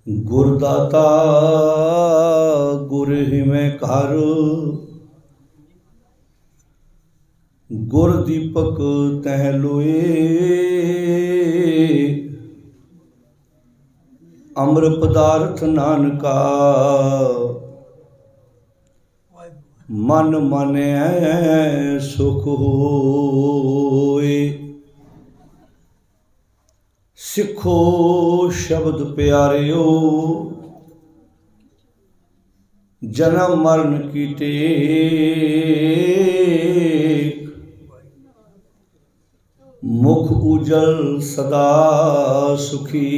गुरदाता गुर हिमें घर, गुर दीपक तह लोए। अमर पदार्थ नानका मन माने सुख होए। सिखो शब्द प्यारियो जन्म मरण की टेक। मुख उजल सदा सुखी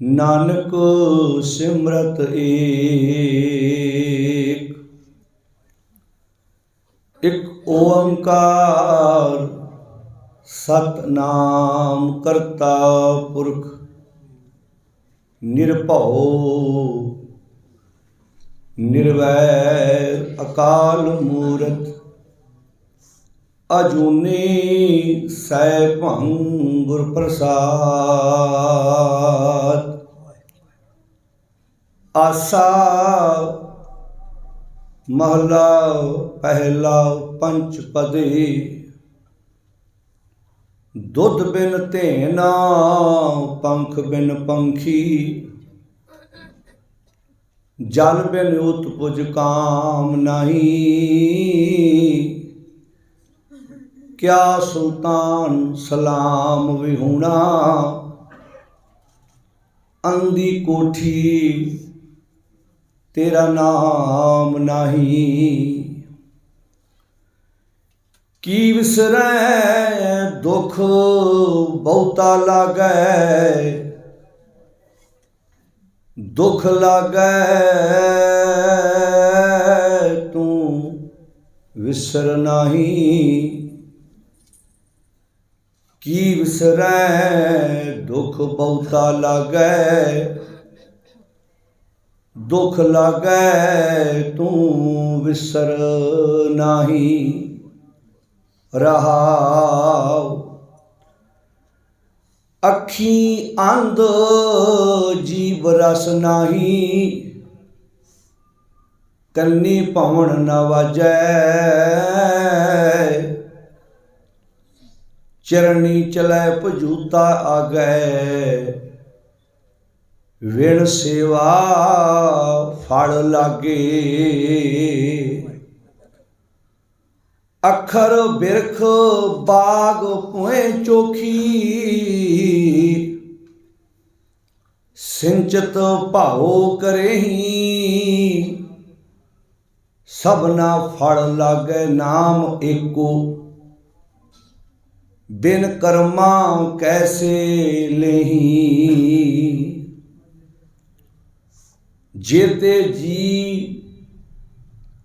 नानक सिमरत एक ओंकार सतनाम करता पुरख निरभउ निर्वैर अकाल मूरत अजूनी सैभं गुर प्रसाद। आसा महला पहला पंचपदी। दुध बिन धेना पंख बिन पंखी, जल बिन उत्पुज काम नहीं। क्या सुल्तान सलाम विहूणा, अंधी कोठी तेरा नाम नहीं। की विसरै दुख बहुता लागै, दुख लागै तू विसर नहीं। की विसरै दुख बहुता लागै, दुख लागै तू विसर नाही। रहाव अखी अंध जीव रस नाही, कन्नी पवन न वाजै। चरनी चलै भजूता आगै, विण सेवा फल लागे। अखर बिरख बाग पुए चोखी, सिंचत भाओ करेही। सबना फल लागे नाम एको, बिन कर्मा कैसे लेही। जेते जी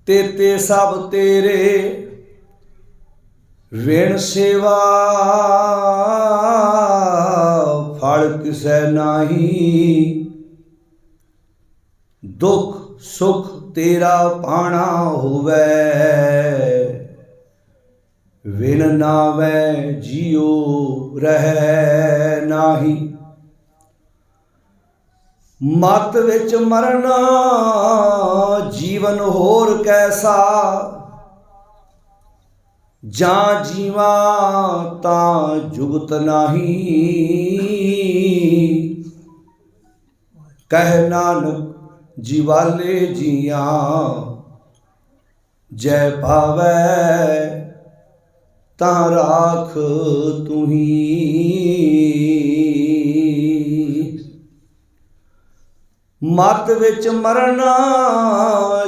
तेते सब तेरे, विण सेवा फल किसै नाही। दुख सुख तेरा पाना होवै, विण नावै जियो रहै नाही। मत विच मरना जीवन होर कैसा, जां जीवा तां जुगत नाही। कह नानक जीवाले जियां, जै पावै तां राख तुही। मत विच मरना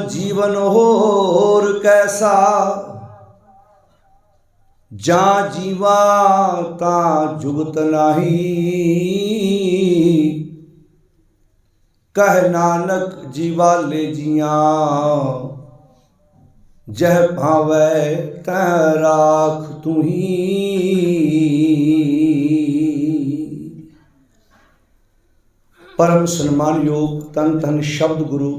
जीवन होर कैसा, जां जीवा तां जुगत नाही। कह नानक जीवाले जियां, जह भावै तै राख तुही। परम सन्मानयोग धन धन शब्द गुरु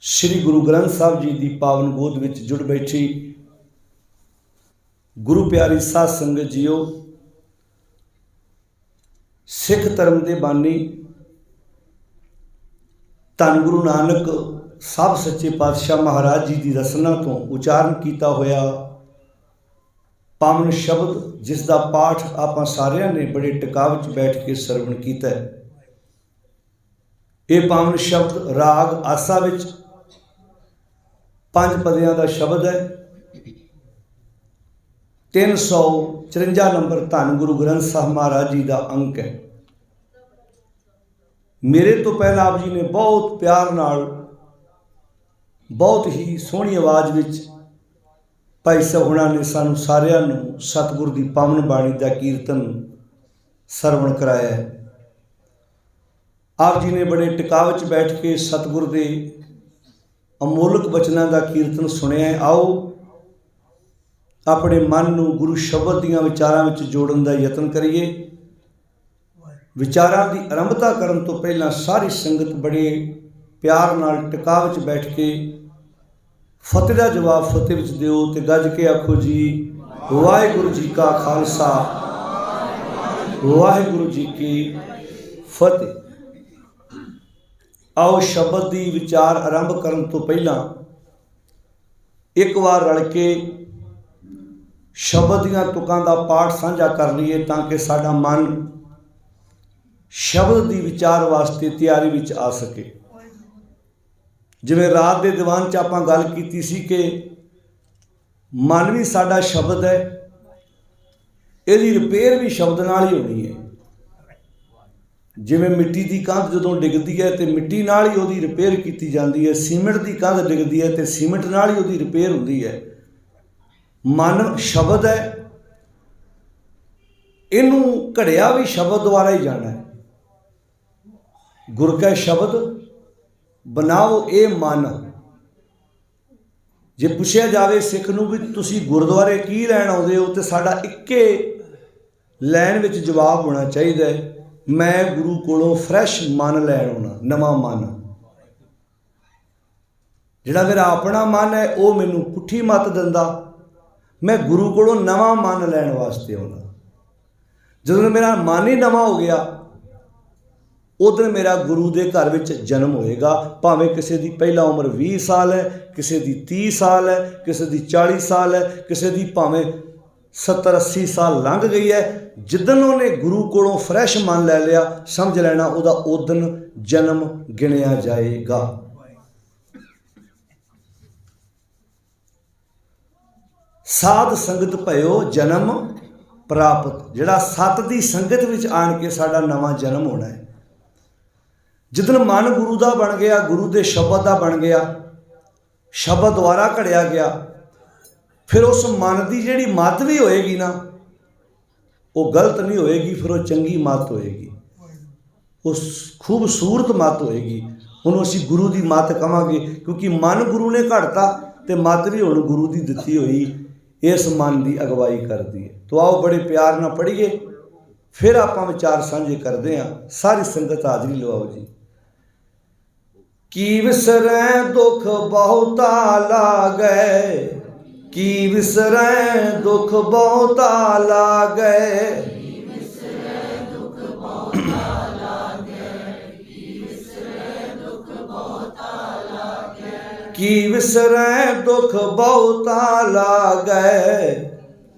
श्री गुरु ग्रंथ साहब जी की पावन गोद विच जुड़ बैठी गुरु प्यारी साध संगत जीओ। सिख धर्म के बानी धन गुरु नानक साहब सच्चे पातशाह महाराज जी की रसना तो उचारण किया होया पावन शब्द जिसका पाठ आप सारिया ने बड़े टिकाव च बैठ के सरवण किया है। ये पावन शब्द राग आसा विच 5 पदियां का शब्द है। 354 नंबर धन गुरु ग्रंथ साहब महाराज जी का अंक है। मेरे तो पहला आप जी ने बहुत प्यार नाल बहुत ही सोहनी आवाज़ विच भाई साहब होना ने सानू सारिਆਂ ਨੂੰ सतगुर की पावन बाणी का कीर्तन सरवण कराया है। आप जी ने बड़े टिकाव च बैठ के सतगुर के अमोलक बचनों का कीर्तन सुनिया है। आओ अपने मन को गुरु शब्द दीयां विचारां विच जोड़न का यतन करिए। विचारां की आरंभता करन तो पहला सारी संगत बड़े प्यार नाल टिकाव च बैठ के फतेह का जवाब फतेह विच दिओ ते गज के आखो जी वाहिगुरू जी का खालसा वाहिगुरू जी की फतेह। आओ शब्द की विचार आरंभ करन तो पहला एक बार रल के शब्द दीयां तुकां दा पाठ साझा कर लईए ताकि साडा मन शब्द की विचार वास्ते तैयारी विच आ सके। जिवें रात के दीवान च आपां गल कीती सी कि मन भी साडा शब्द है, इहदी रिपेयर भी शब्द नाल ही होनी है। जिवें मिट्टी की कंध जदों डिगदी है तो मिट्टी नाल ही उहदी रिपेयर की जाती है, सीमेंट की कंध डिगदी है तो सीमेंट नाल ही उहदी रिपेयर होंदी है। मन शब्द है, इनू घड़िया भी शब्द द्वारा ही जाना है। गुर का शब्द बनाओ ये मन। जे पुछया जाए सिख नूं भी तुसी गुरुद्वारे की लैण आउंदे हो तो साडा इक्के लैन विच जवाब होना चाहिए है, मैं गुरु कोलों फ्रैश मन लैण आउणा, नवा मन। जिहड़ा मेरा अपना मन है वो मैनूं पुट्ठी मत दिंदा, मैं गुरु कोलों नवा मन लैण वास्ते आउणा। जदों मेरा मन ही नवा हो गया उधर मेरा गुरु के घर में जन्म होएगा। भावें किसी की पहला उम्र 20 साल है, किसी की 30 साल है, किसी की 40 साल है, किसी की भावें 70-80 साल लंघ गई है। जिदन उन्हें गुरु कोलों फ्रैश मन ले लिया समझ लेना उदा उदन जन्म गिणिया जाएगा। साध संगत भयो जन्म प्राप्त। जिहड़ा सत की संगत विच आण के साडा नवा जन्म होना है। जिदन मन गुरु का बन गया, गुरु के शब्द का बन गया, शब्द द्वारा घड़िया गया, फिर उस मन की जिहड़ी मत भी होएगी ना वो गलत नहीं होएगी, फिर वो चंगी मत होएगी, उस खूबसूरत मत होएगी। उन्होंने असीं गुरु की मत कहांगे क्योंकि मन गुरु ने घड़ता तो मत भी हुण गुरु की दित्ती हुई इस मन की अगवाई करती है। तो आओ बड़े प्यार ना पढ़िए, फिर आपां विचार साझे करते हैं। सारी संगत हाजरी लवाओ जी। की विसरै दुख बहुता लागै, की विसरै दुख बहुता लागै, की विसरै दुख बहुता लागै, की विसरै दुख बहुता लागै, की विसरै दुख बहुता लागै,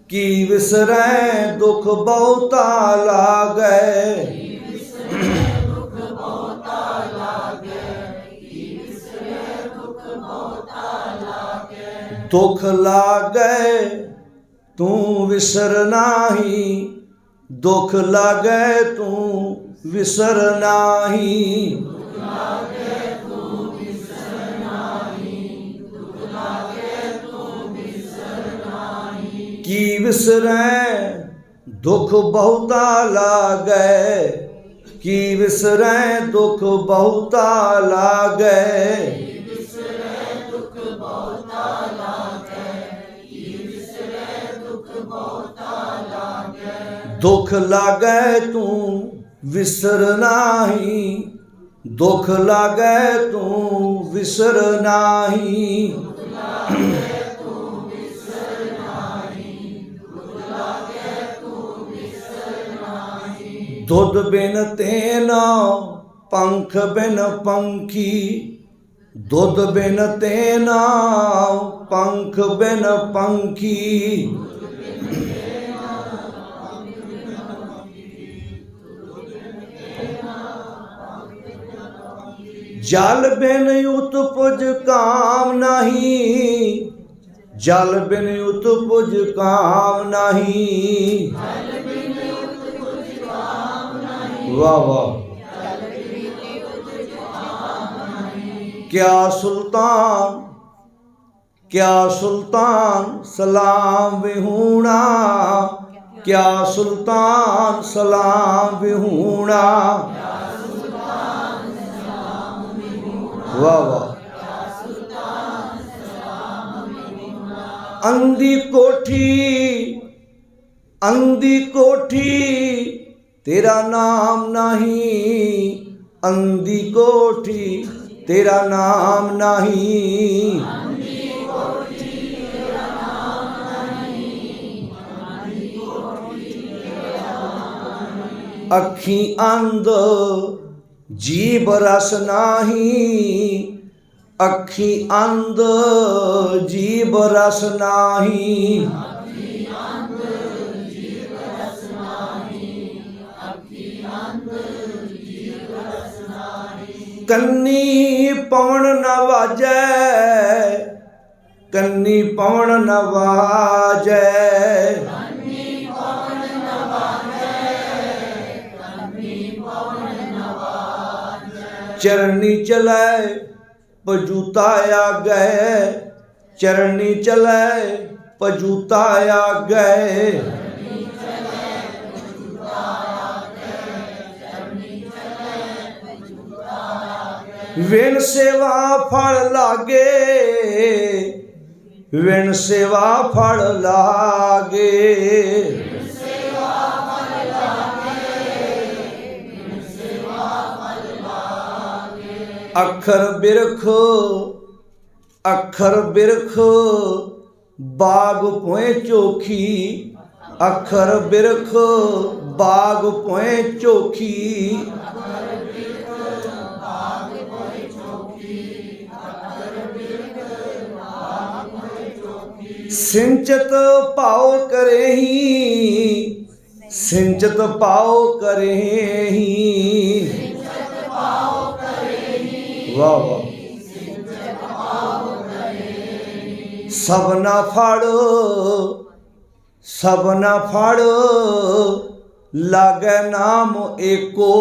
की विसरै दुख बहुता लागै, दुख लागै तू विसर नाही, दुख लागै तू विसर नाही, दुख लागै तू विसर नाही, दुख लागै तू विसर नाही, की विसरै दुख बहुता लागै, की विसरै दुख बहुता लागै, दुख लागै तू विसर नाही, दुख लागै तू विसर नाही, दुध बिन तेना पंख बिन पंखी, दुध बिन तेना पंख बिन पंखी, जल बिन उत्पुज काम नहीं, जल बिन उत्पुज काम नहीं। वाह वाह। क्या सुल्तान, क्या सुल्तान सलाम विहूणा, क्या सुल्तान सलाम विहूणा। वाह वाह। अंधी कोठी, अंधी कोठी तेरा नाम नहीं, अंधी कोठी तेरा नाम नहीं। अखी अंध जीव रस नाही, अखी अंध जीव रस नाही। कन्नी पवन न वाजै, कन्नी पवन न वाजै, चरनी चलै पजूता आगे, चरनी चलै पजूता आगे। विण सेवा फल लागे, विण सेवा फल लागे। अखर बिरख, अखर बिरख बाग पोए चोखी, अखर बिरख बाग पोए चोखी। सिंचत पाओ करे ही, सिंचत पाओ करे ही। वाह वाह। सबना फड़, सबना फड़ लागे नाम एको,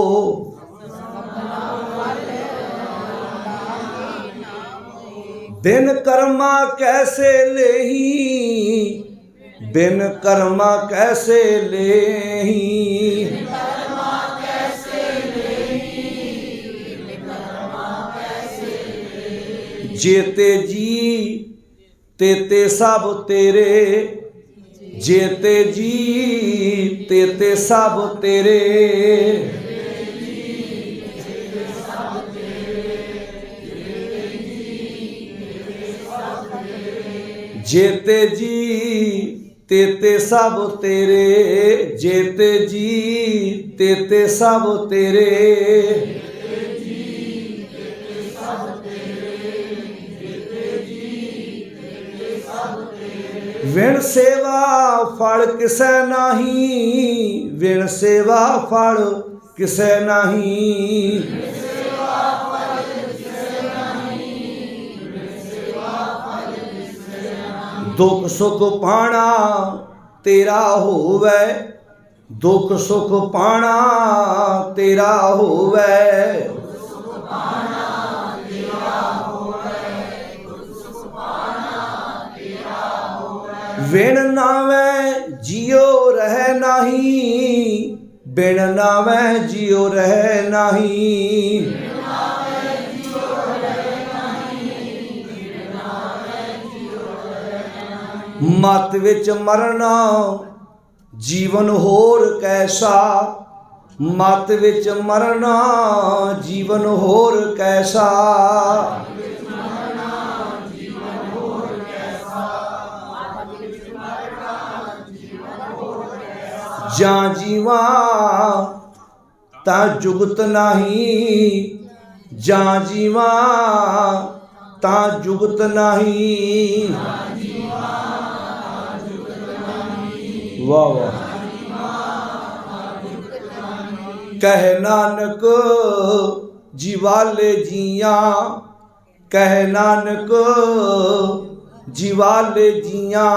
बिन कर्मा कैसे लेही, बिन कर्मा कैसे लेही। जेते जी तेते सब तेरे, जेते जी तेते सब तेरे। जेते जी तेते सब तेरे, जेते जी तेते सब तेरे। विण सेवा फल किसै नाही, विण सेवा फल किसै नाही। दुख सुख पाना तेरा होवे, दुख सुख पाना तेरा होवे। बिन नावे जियो रह नाही, बिन नावे जियो रह नाही। मत विच मरना जीवन होर कैसा, मत विच मरना जीवन होर कैसा। जा जीवा ता जुगत नाही, जा जीवा ता जुगत नाही। वाह वाह। कह नानक जीवाले जिया, कह नानक जीवाले जिया।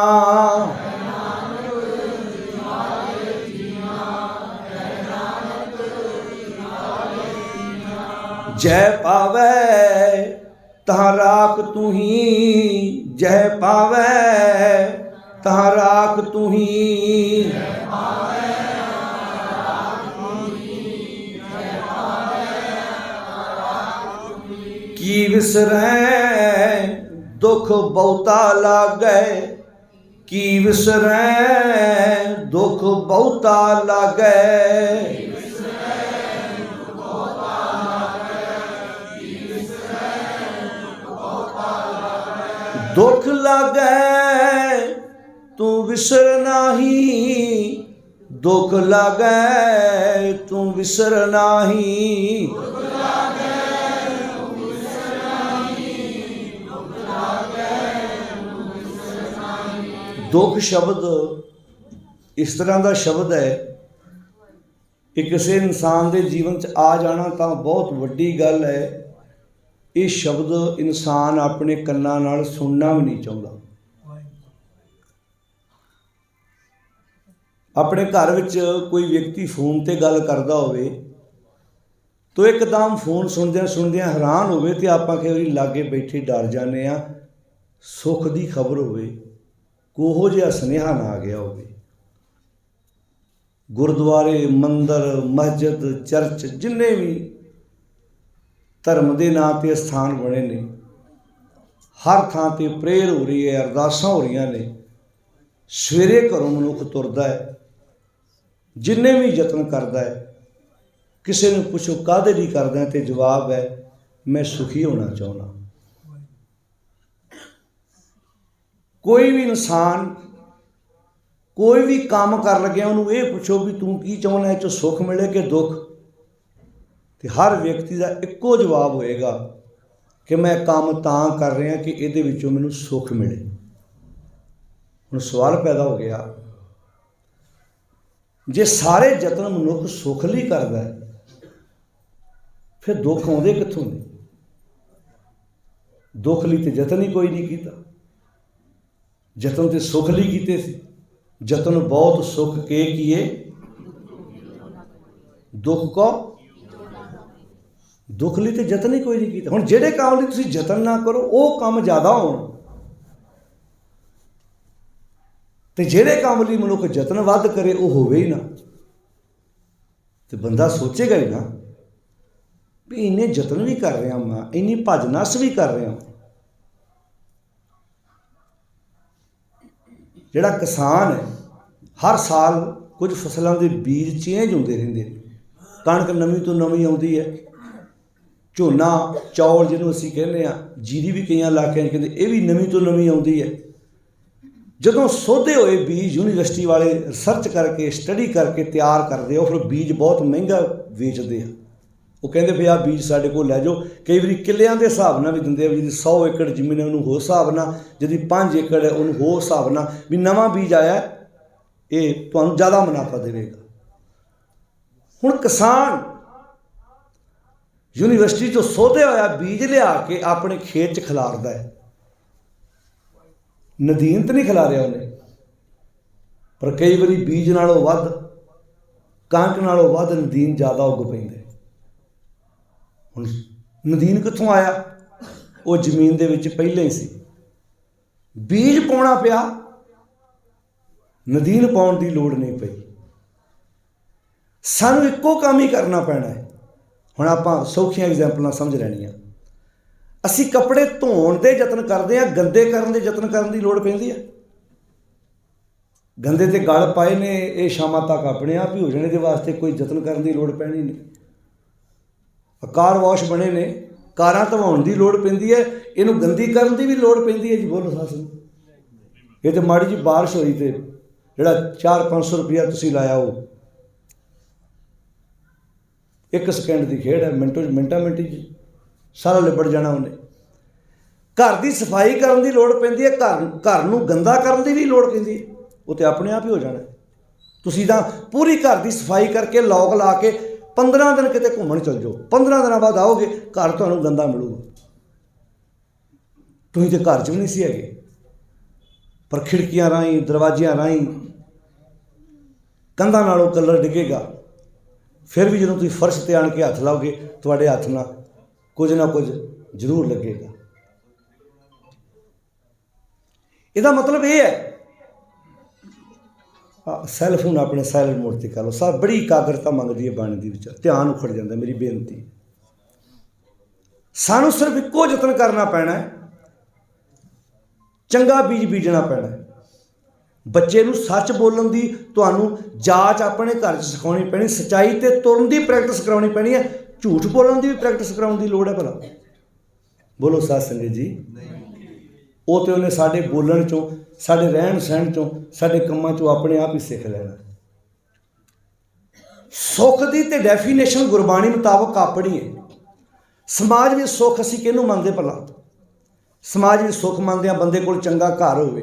जय पावै तहाँ राख तू ही, जय पावै तहाँ राख तू ही। की विसरै दुख बहुता लागै, की विसरै दुख बहुता लागै। दुख लागै तू विसर नाही, दुख लागै तू विसर नाही। दुख शब्द इस तरह का शब्द है कि किसी इंसान के जीवन च आ जाना तो बहुत वड्डी गल है। ये शब्द इंसान अपने कन्नां नाल सुनना भी नहीं चाहता। अपने घर विच कोई व्यक्ति फोन ते गल करता होवे तो एकदम फोन सुनदियां सुनदियां हैरान होवे ते आपां कई वारी लागे बैठे डर जाने आ, सुख की खबर होवे कोहो जिहा सुनेहा ना आ गया होवे। गुरुद्वारे मंदिर मस्जिद चर्च जिन्ने भी धर्म के नां ते स्थान बने ने, हर थां ते प्रेयर हो रही है, अरदासां हो रही ने। सवेरे घरों मनुख तुरदा है, जिन्ने भी यतन करता है, किसी ने पुछो काहदे लई करदा है, तो जवाब है मैं सुखी होना चाहुंदा। कोई भी इंसान कोई भी काम कर लग्या उन्होंने ये पूछो भी तू की चाहुंदा है, सुख मिले कि दुख, तो हर व्यक्ति का इक्को जवाब होएगा कि मैं काम तां कर रहा कि इहदे विचों मैनूं सुख मिले। हुण सवाल पैदा हो गया, जे सारे यतन मनुख सुख लई करदा है फिर दुख आउंदे कित्थों ने? दुख लई ते यतन ही कोई नहीं कीता, यतन तो सुख लई कीते सी। यतन बहुत सुख के किए, दुख को दुख लई ते यतन ही कोई नहीं कीता। हुण जिहड़े काम लई तुसीं यतन ना करो वो काम ज़्यादा होण, ते जिहड़े काम लई मनुख यतन वध करे वो होवे ही ना, तो बंदा सोचेगा ही ना भी इन्ने यतन भी कर रहा मैं, इन्नी भज नस भी कर रहा। जिहड़ा किसान है हर साल कुछ फसलों के बीज चेंज होंदे रहिंदे ने, कणक नवीं तो नवीं आउंदी है, झोना चौल जिन्हों असीं कहने आ, जीरी भी कई इलाकों कहते ये भी नवीं तो नवीं आउंदी है। जदों सोधे हुए बीज यूनीवर्सिटी वाले रिसर्च करके स्टडी करके तैयार करते हो, फिर बीज बहुत महंगा वेचते हैं। वो कहते भी आ बीज साढ़े को लै जाओ, कई बार किलियां के हिसाब नाल भी दिंदे, जी 100 एकड़ जमीन है उन्होंने हो हिसाब ना, जी 5 एकड़ है उन्होंने हो हिसाब ना, भी नवा बीज आया ये तुहानूं ज़्यादा मुनाफा देगा। हुण किसान यूनीवर्सिटी तो सोधे होया बीज लिया के अपने खेत च खिलारदा है, नदीन तो नहीं खिलारिया उन्हें, पर कई बारी बीज नालों वध कणक नालों वध नदीन ज़्यादा उग पैंदा। हुण नदीन कित्थों आया? वो जमीन दे विच पहले ही सी, बीज पाउणा पिया, नदीन पाउण दी लोड़ नहीं पई। सानूं इक्को काम ही करना पैना है। हुण आपां सौखियां एग्जाम्पलां समझ लैणियां। असीं कपड़े धोण दे यतन करदे हां, गंदे करन दे यतन करन दी लोड़ पैंदी है? गंदे ते गल पाए ने ये शामां तक अपने आप ही हो जाने दे वास्ते कोई यतन करन दी लोड़ पैनी नहीं। कार वॉश बने ने, कारां धवाउण दी लोड़ पैंदी है, इहनूं गंदी करन दी भी लोड़ पैंदी है जी। बोलो सस ये तो माड़ी जी बारिश होई ते जिहड़ा 400-500 रुपया तुसीं लाया वो एक सेकंड की खेड है, मिंटां मिंटी सारा लिबड़ जाना उन्हें। घर की सफाई करने की लोड़ पैंदी है, घर नूं गंदा करने की भी लोड़ पैंदी है, वो तो अपने आप ही हो जाना। तुसीं तां पूरी घर की सफाई करके लॉक ला के 15 दिन किते घूमण चल जाओ, 15 दिन बाद आओगे घर तुहानूं गंदा मिलूगा। तुसीं तो घर च भी नहीं सी हैगे, पर खिड़कियां राहीं दरवाजियां राहीं कंधां नालों कलर डिगेगा। फिर भी जो तुसीं फर्श ते आण के हथ लाओगे तुहाडे हथ नाल कुछ ना कुछ जरूर लगेगा। इसका मतलब ये है, सैलफोन अपने साइलेंट मोड पर कर लो। सब बड़ी एकाग्रता मंगती है बाणी दी विच, ध्यान उखड़ जाता। मेरी बेनती सानू सिर्फ एको यतन करना पैना है, चंगा बीज बीजना पैना है। बच्चे नूं सच बोलण दी तुहानूं जाच अपने घर सिखाउणी पैनी, सच्चाई ते तुरन दी प्रैक्टिस कराउणी पैनी है, झूठ बोलण दी भी प्रैक्टिस कराउण दी लोड़ है। भला बोलो साध संगत जी, वो तो उन्हें साढ़े बोलण चों, साढ़े रहन सहन चों, साढ़े कम्मां चों अपने आप ही सीख लेना। सुख की तो डेफिनेशन गुरबाणी मुताबक अपनी है। समाज में सुख असीं किहनूं मंनदे भला? समाज में सुख मंनदे हां बंदे कोल चंगा घर होवे,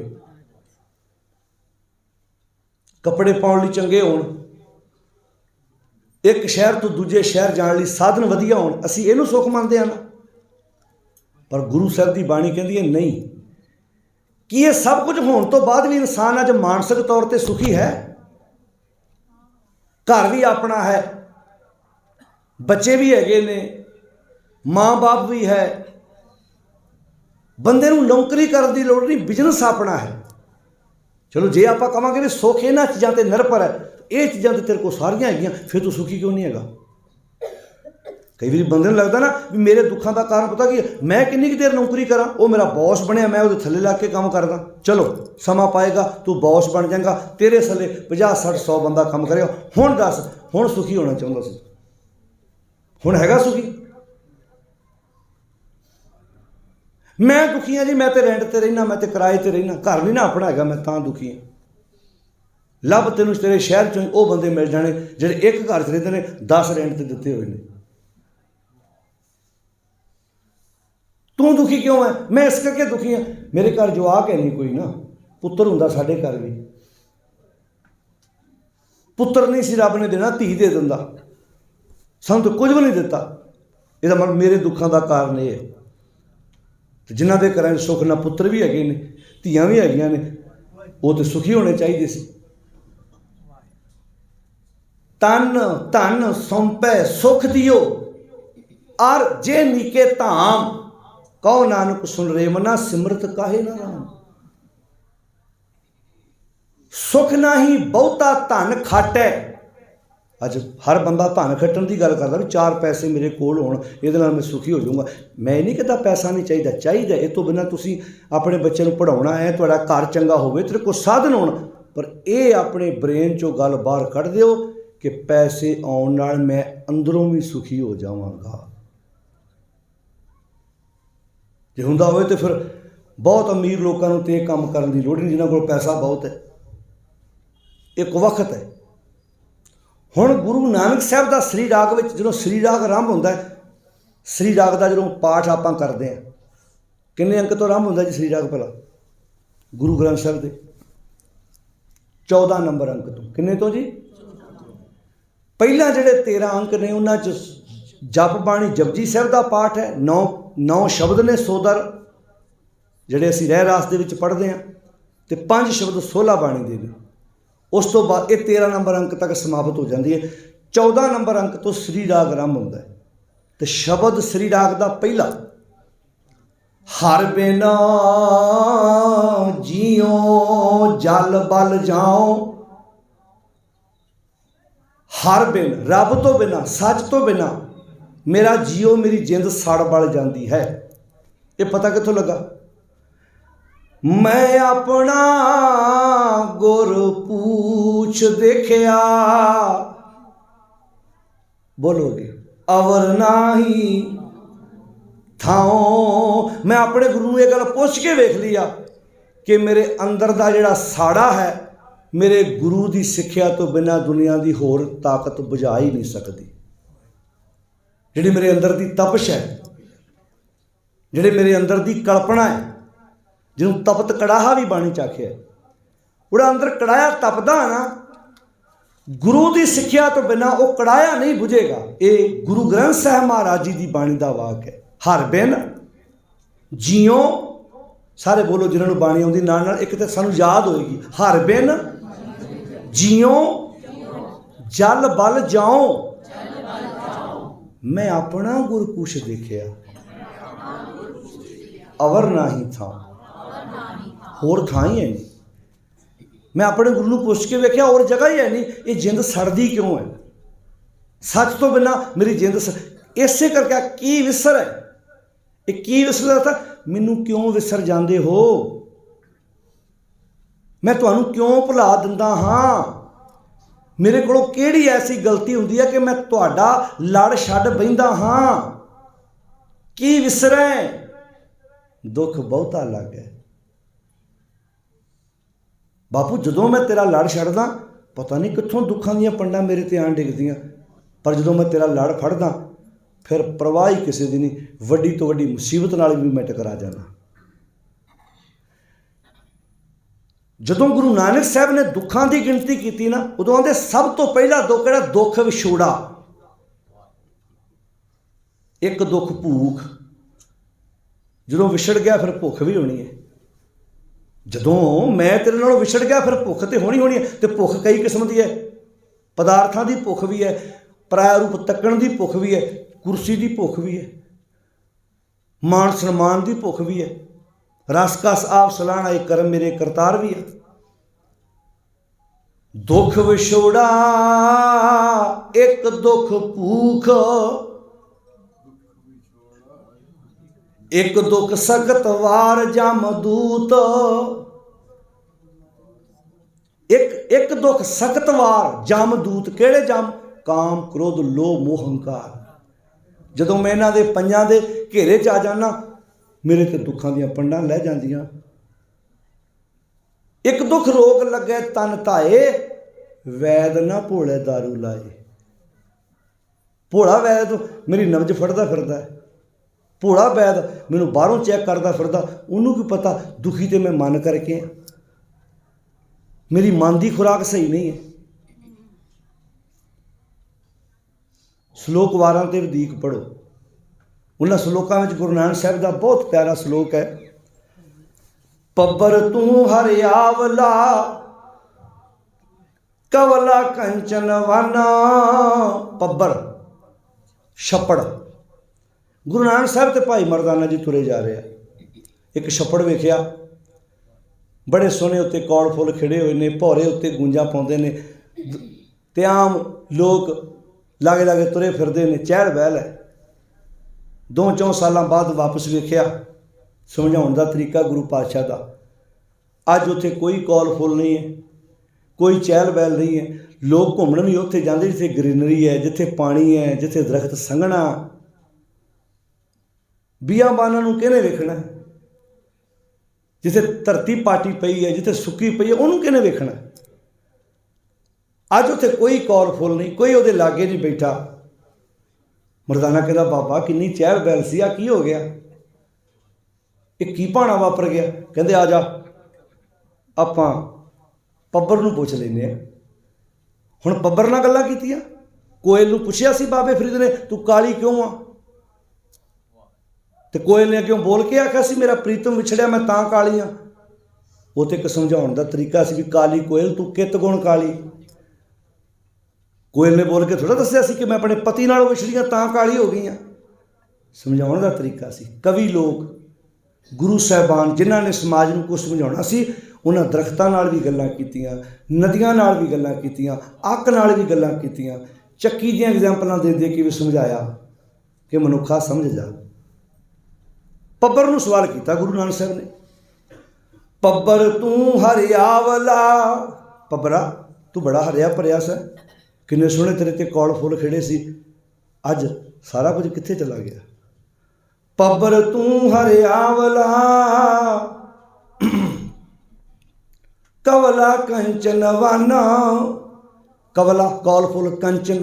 कपड़े पाउण लई चंगे होण, एक शहर तो दूजे शहर जाण लई साधन वधिया होण, असीं इहनूं सुख मंनदे हां ना। पर गुरु साहब की बाणी कहती है नहीं, कि ये सब कुछ होने तो बाद भी इंसान अज मानसिक तौर पर सुखी है। घर भी अपना है, बच्चे भी हैगे ने, माँ बाप भी है, बंदे नूं नौकरी करने की लोड़ नहीं, बिजनेस अपना है। चलो जे आप कहांगे भी सुख इन्हां चीज़ों पर निर्भर है, ये चीज़ां तो तेरे को सारियां हैगियां, फिर तू सुखी क्यों नहीं हैगा? कई बार बंदे नूं लगदा ना भी मेरे दुखों का कारण पता कि मैं किन्नी की देर नौकरी करा, वो मेरा बॉस बनया, मैं वो थले लग के काम करदा। चलो समा पाएगा तू बॉस बन जाएगा, तेरे थले 50 60 100 बंदा काम करेगा। हुण दस, हुण सुखी होना चाहुंदा सी, हुण हैगा सुखी? मैं दुखी हाँ जी, मैं तो रेंट ते रहना, मैं तो किराए ते रहना, घर नहीं ना अपना हैगा, मैं तां दुखी हाँ। लभ तेनों तेरे शहर चों वो बंदे मिल जाने जिहड़े एक घर च रहिंदे ने, 10 रेंट ते दित्ते हुए ने। तू दुखी क्यों है? मैं इस करके दुखी हाँ, मेरे घर जवाक है नहीं कोई ना, पुत्र हुंदा साडे घर भी, पुत्र नहीं सी रब ने देना, धी दे दिंदा, सानूं तो कुछ भी नहीं दिता। इसदा मतलब मेरे दुखों का कारण ये है। तो जिन्हां दे घरां सुख ना पुत्र भी हैगे ने, धीआं भी हैगियां ने, वो तो सुखी होने चाहिए सी। तन धन सौंपै सुख दियो, और जे नीके धाम, कहो नानक सुन रे मना, सिमरत काहे ना राम। सुख नाही बहुता धन खाटै। अज हर बंदा धन खट्टण की गल करदा भी 4 पैसे मेरे कोल होण, इहदे नाल मैं सुखी हो जाऊँगा। मैं नहीं कहता पैसा नहीं चाहिए, चाहिए। इस तो बिना तुसीं अपने बच्चे नूं पढ़ाउणा है, तुहाडा घर चंगा होवे, तेरे कोल साधन होण, पर यह अपने ब्रेन चों गल बाहर कढ दिओ कि पैसे आउण नाल मैं अंदरों भी सुखी हो जावांगा। जे हुंदा होवे तो फिर बहुत अमीर लोगों को तो यह काम करने की लोड़ नहीं, जिन्होंने कोल पैसा बहुत है। एक वक्त है हुण गुरु नानक साहब का श्री राग में जो श्री राग आरंभ होंदा है, श्री राग का जो पाठ आप करते हैं, किन्ने अंक तो आरंभ होंदा जी श्री राग? भला गुरु ग्रंथ साहब के 14 नंबर अंक तो, किन्ने तो जी? पहला जिहड़े 13 अंक ने उन्हां च जप बाणी जपजी साहब का पाठ है, 9 शब्द ने सोदर जिहड़े असीं रह रास दे विच पढ़दे हां, ते 5 शब्द सोला बाणी दे ने। उस तो बाद ये 13 नंबर अंक तक समाप्त हो जाती है। 14 नंबर अंक तो श्री राग आरंभ होंदा है। तो शब्द श्री राग का पहला, हर बिना जियो जल बल जाओ, हर बिन रब तो बिना, सच तो बिना मेरा जियो, मेरी जिंद सड़ बल जाती है। ये पता कित्थों लगा? मैं अपना गुर पूछ देखिया, बोलोगे अवर नाही थाओ। मैं अपने गुरु नूं ये गल पुछ के वेख लिया कि मेरे अंदर का जिहड़ा साड़ा है, मेरे गुरु की सिक्ख्या तो बिना दुनिया की होर ताकत बुझा ही नहीं सकती। जिहड़ी मेरे अंदर की तपश है, जिहड़े मेरे अंदर की कल्पना है, जिन्हों तपत कड़ाहा भी बाणी च आखिया, उड़ा अंदर कड़ाया तपदा ना, गुरु की सिक्ख्या तो बिना वो कड़ाया नहीं बुझेगा। ये गुरु ग्रंथ साहिब महाराज जी की बाणी का वाक है। हर बिन जियो, सारे बोलो जिन्होंने बाणी आउंदी नाल नाल, एक तो सानू याद होएगी, हर बिन जियो जल बल जाओ, मैं अपना गुर कुछ देखिया अवर नाही था, होर थां ही है नहीं। मैं अपने गुरु नूं पुछ के वेख्या और जगह ही है नहीं। ये जिंद सड़दी क्यों है? सच तो बिना मेरी जिंद इसे करके की विसर है, ये की विसर था, मैनू क्यों विसर जाते हो, मैं तुहानू क्यों भुला दिंदा हाँ, मेरे को किहड़ी ऐसी गलती हुंदी है कि मैं तुहाडा लड़ छड्ड बहिंदा हाँ, की विसर है, दुख बहुता लग है। बापू जदों मैं तेरा लड़ छड्डदा, पता नहीं कित्थों दुखां दीयां पंडां मेरे ते आण डिगदियां, पर जदों मैं तेरा लड़ फड़दा फिर परवाह ही किसी दी नहीं, वड्डी तो वड्डी मुसीबत नाल भी मैं टकरा जाना। जदों गुरु नानक साहब ने दुखां की गिनती की ना, उदों आंदे सब तो पहला दुख है दुख विछोड़ा। एक दुख भूख, जदों विछड़ गया फिर भुख भी होनी है। जदों मैं तेरे नालों विछड़ गया फिर भुख तो होनी होनी है। तो भुख कई किस्म की है, पदार्थां की भुख भी है, पराया रूप तकण की भुख भी है, कुर्सी की भुख भी है, मान सन्मान की भुख भी है, रस कस आप सलाहना एक कर्म मेरे करतार भी है। दुख विछोड़ा एक दुख भूख, एक दुख सख्त वार जमदूत, एक दुख सख्त वार जमदूत। केड़े जम? काम क्रोध लोभ मोह हंकार। जदों मैं इन्हां दे पंजां दे घेरे च आ जाना, मेरे ते दुखां दीयां पंडां लह जांदियां। एक दुख रोग लगे तन धाए, वैद ना भोले दारू लाए। भोला वैद मेरी नब्ज फड़दा फिरदा है, भोला वैद मैनू बाहरों चैक करता फिरदा, उन्होंने की पता दुखी तो मैं मन करके, मेरी मन की खुराक सही नहीं है। श्लोक वारां ते वधीक पढ़ो, उन्होंने श्लोकों में गुरु नानक साहब का बहुत प्यारा श्लोक है, पब्बर तू हरियावला कवला कंचन वाना। पब्बर छप्पड़, गुरु नानक साहब ते भाई मरदाना जी तुरे जा रहे हैं, एक छप्पड़ वेख्या, बड़े सोहने उत्ते कौड़ फुल खिड़े हुए ने, भौरे उत्ते गूंजा पाउंदे ने, ते आम लोग लागे लागे तुरे फिरदे ने, चहल बहल है। 2-4 साल बाद वापस वेख्या, समझाउण दा तरीका गुरु पातशाह का, अज उत्थे कोई कौल फुल नहीं है, कोई चहल बहल नहीं है। लोग घूमण भी उत्थे जांदे जिथे ग्रीनरी है, जिथे पानी है, जिथे दरख्त संघना। बियाबाना नूं किहने वेखना, जिथे धरती पाटी पई है, जिथे सुक्की पई है, उन्होंने किहने वेखना। अज उत्थे कोई कौल फुल नहीं, कोई उहदे लागे नहीं बैठा। मरदाना कहता बाबा किन्नी चहल बहल सी, आ की हो गया, एक की भाना वापर गया। कहते आ जा आपां पब्बर नूं पुछ लैने आ। हुण पब्बर नाल गल्लां कीतियां, कोयल नूं पुछिया सी बाबे फरीद ने तू काली क्यों आ, तो कोयल ने क्यों बोल के आख्या सी मेरा प्रीतम विछड़िया मैं तां काली हाँ। वो तो एक समझाउण दा तरीका सी भी काली कोयल तू कित गुण काली। कोयल ने बोल के थोड़ा दस्सिया सी कि मैं अपने पति नालों विछड़ियां तां काली हो गई हाँ। समझाउण दा तरीका सी। कवि लोग गुरु साहिबान जिन्हां ने समाज नूं कुछ समझाउणा सी, उन्हां दरख्तां नाल भी गल्लां कीतियां, नदियां नाल भी गल्लां कीतियां, अक नाल भी गल्लां कीतियां, ਚੱਕੀ ਦੀਆਂ एग्जाम्पलों दे दे के भी समझाया कि मनुखा समझ जा। पब्बर नूं सवाल किया गुरु नानक साहब ने, पब्बर तू हरियावला, पब्बरा तू बड़ा हरिया भरिया सा, किन्ने सोहने तेरे ते कौल फुल खिड़े सी, अज सारा कुछ कित्थे चला गया। पब्बर तू हरियावला कवला कंचन वाना। कवला कौल फुल, कंचन,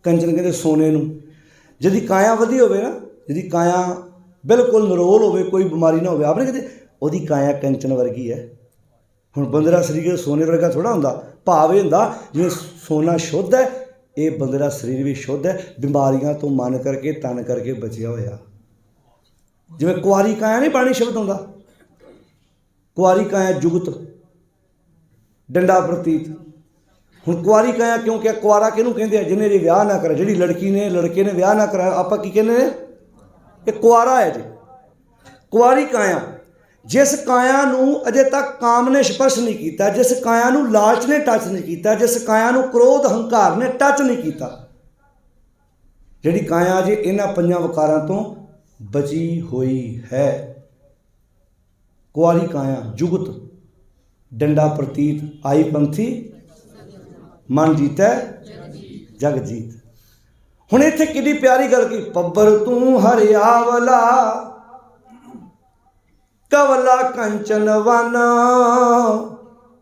कंचन कहते सोने नूं, ਜਿਹਦੀ ਕਾਇਆ ਵਧੀ ਹੋਵੇ ਨਾ, ਜਿਹਦੀ ਕਾਇਆ ਬਿਲਕੁਲ ਨਰੋਲ ਹੋਵੇ, ਕੋਈ ਬਿਮਾਰੀ ਨਾ ਹੋਵੇ, ਆਪਣੇ ਕਿਤੇ ਉਹਦੀ ਕਾਇਆ ਕੰਚਨ ਵਰਗੀ ਹੈ। ਹੁਣ ਬੰਦੇ ਦਾ ਸਰੀਰ ਸੋਨੇ ਵਰਗਾ ਥੋੜ੍ਹਾ ਹੁੰਦਾ, ਭਾਵ ਇਹ ਹੁੰਦਾ ਜਿਵੇਂ ਸੋਨਾ ਸ਼ੁੱਧ ਹੈ, ਇਹ ਬੰਦੇ ਦਾ ਸਰੀਰ ਵੀ ਸ਼ੁੱਧ ਹੈ, ਬਿਮਾਰੀਆਂ ਤੋਂ ਮਨ ਕਰਕੇ ਤਨ ਕਰਕੇ ਬਚਿਆ ਹੋਇਆ। ਜਿਵੇਂ ਕੁਆਰੀ ਕਾਇਆ ਨਹੀਂ ਪਾਣੀ ਸ਼ਬਦ ਹੁੰਦਾ, ਕੁਆਰੀ ਕਾਇਆ ਜੁਗਤ ਡੰਡਾ ਪ੍ਰਤੀਤ। ਹੁਣ ਕੁਆਰੀ ਕਾਇਆ ਕਿਉਂ ਕਿਹਾ? ਕੁਆਰਾ ਕਿਹਨੂੰ ਕਹਿੰਦੇ ਆ? ਜਿਹਨੇ ਜੇ ਵਿਆਹ ਨਾ ਕਰਿਆ, ਜਿਹੜੀ ਲੜਕੀ ਨੇ ਲੜਕੇ ਨੇ ਵਿਆਹ ਨਾ ਕਰਾਇਆ, ਆਪਾਂ ਕੀ ਕਹਿੰਦੇ ਨੇ? ਇਹ ਕੁਆਰਾ ਹੈ ਜੀ। ਕੁਆਰੀ ਕਾਇਆ, ਜਿਸ ਕਾਇਆ ਨੂੰ ਅਜੇ ਤੱਕ ਕਾਮ ਨੇ ਸਪਰਸ਼ ਨਹੀਂ ਕੀਤਾ, ਜਿਸ ਕਾਇਆ ਨੂੰ ਲਾਲਚ ਨੇ ਟੱਚ ਨਹੀਂ ਕੀਤਾ, ਜਿਸ ਕਾਇਆ ਨੂੰ ਕ੍ਰੋਧ ਹੰਕਾਰ ਨੇ ਟੱਚ ਨਹੀਂ ਕੀਤਾ, ਜਿਹੜੀ ਕਾਇਆ ਜੇ ਇਹਨਾਂ ਪੰਜਾਂ ਵਿਕਾਰਾਂ ਤੋਂ ਬਚੀ ਹੋਈ ਹੈ। ਕੁਆਰੀ ਕਾਇਆ ਜੁਗਤ ਡੰਡਾ ਪ੍ਰਤੀਤ, ਆਈ ਪੰਥੀ ਮਨ ਜੀਤੈ ਜਗ ਜੀਤ। ਹੁਣ ਇੱਥੇ ਕਿੰਨੀ ਪਿਆਰੀ ਗੱਲ ਕੀ, ਪੱਬਰ ਤੂੰ ਹਰਿਆਵਲਾ ਕਵਲਾ ਕੰਚਨ ਵਨ।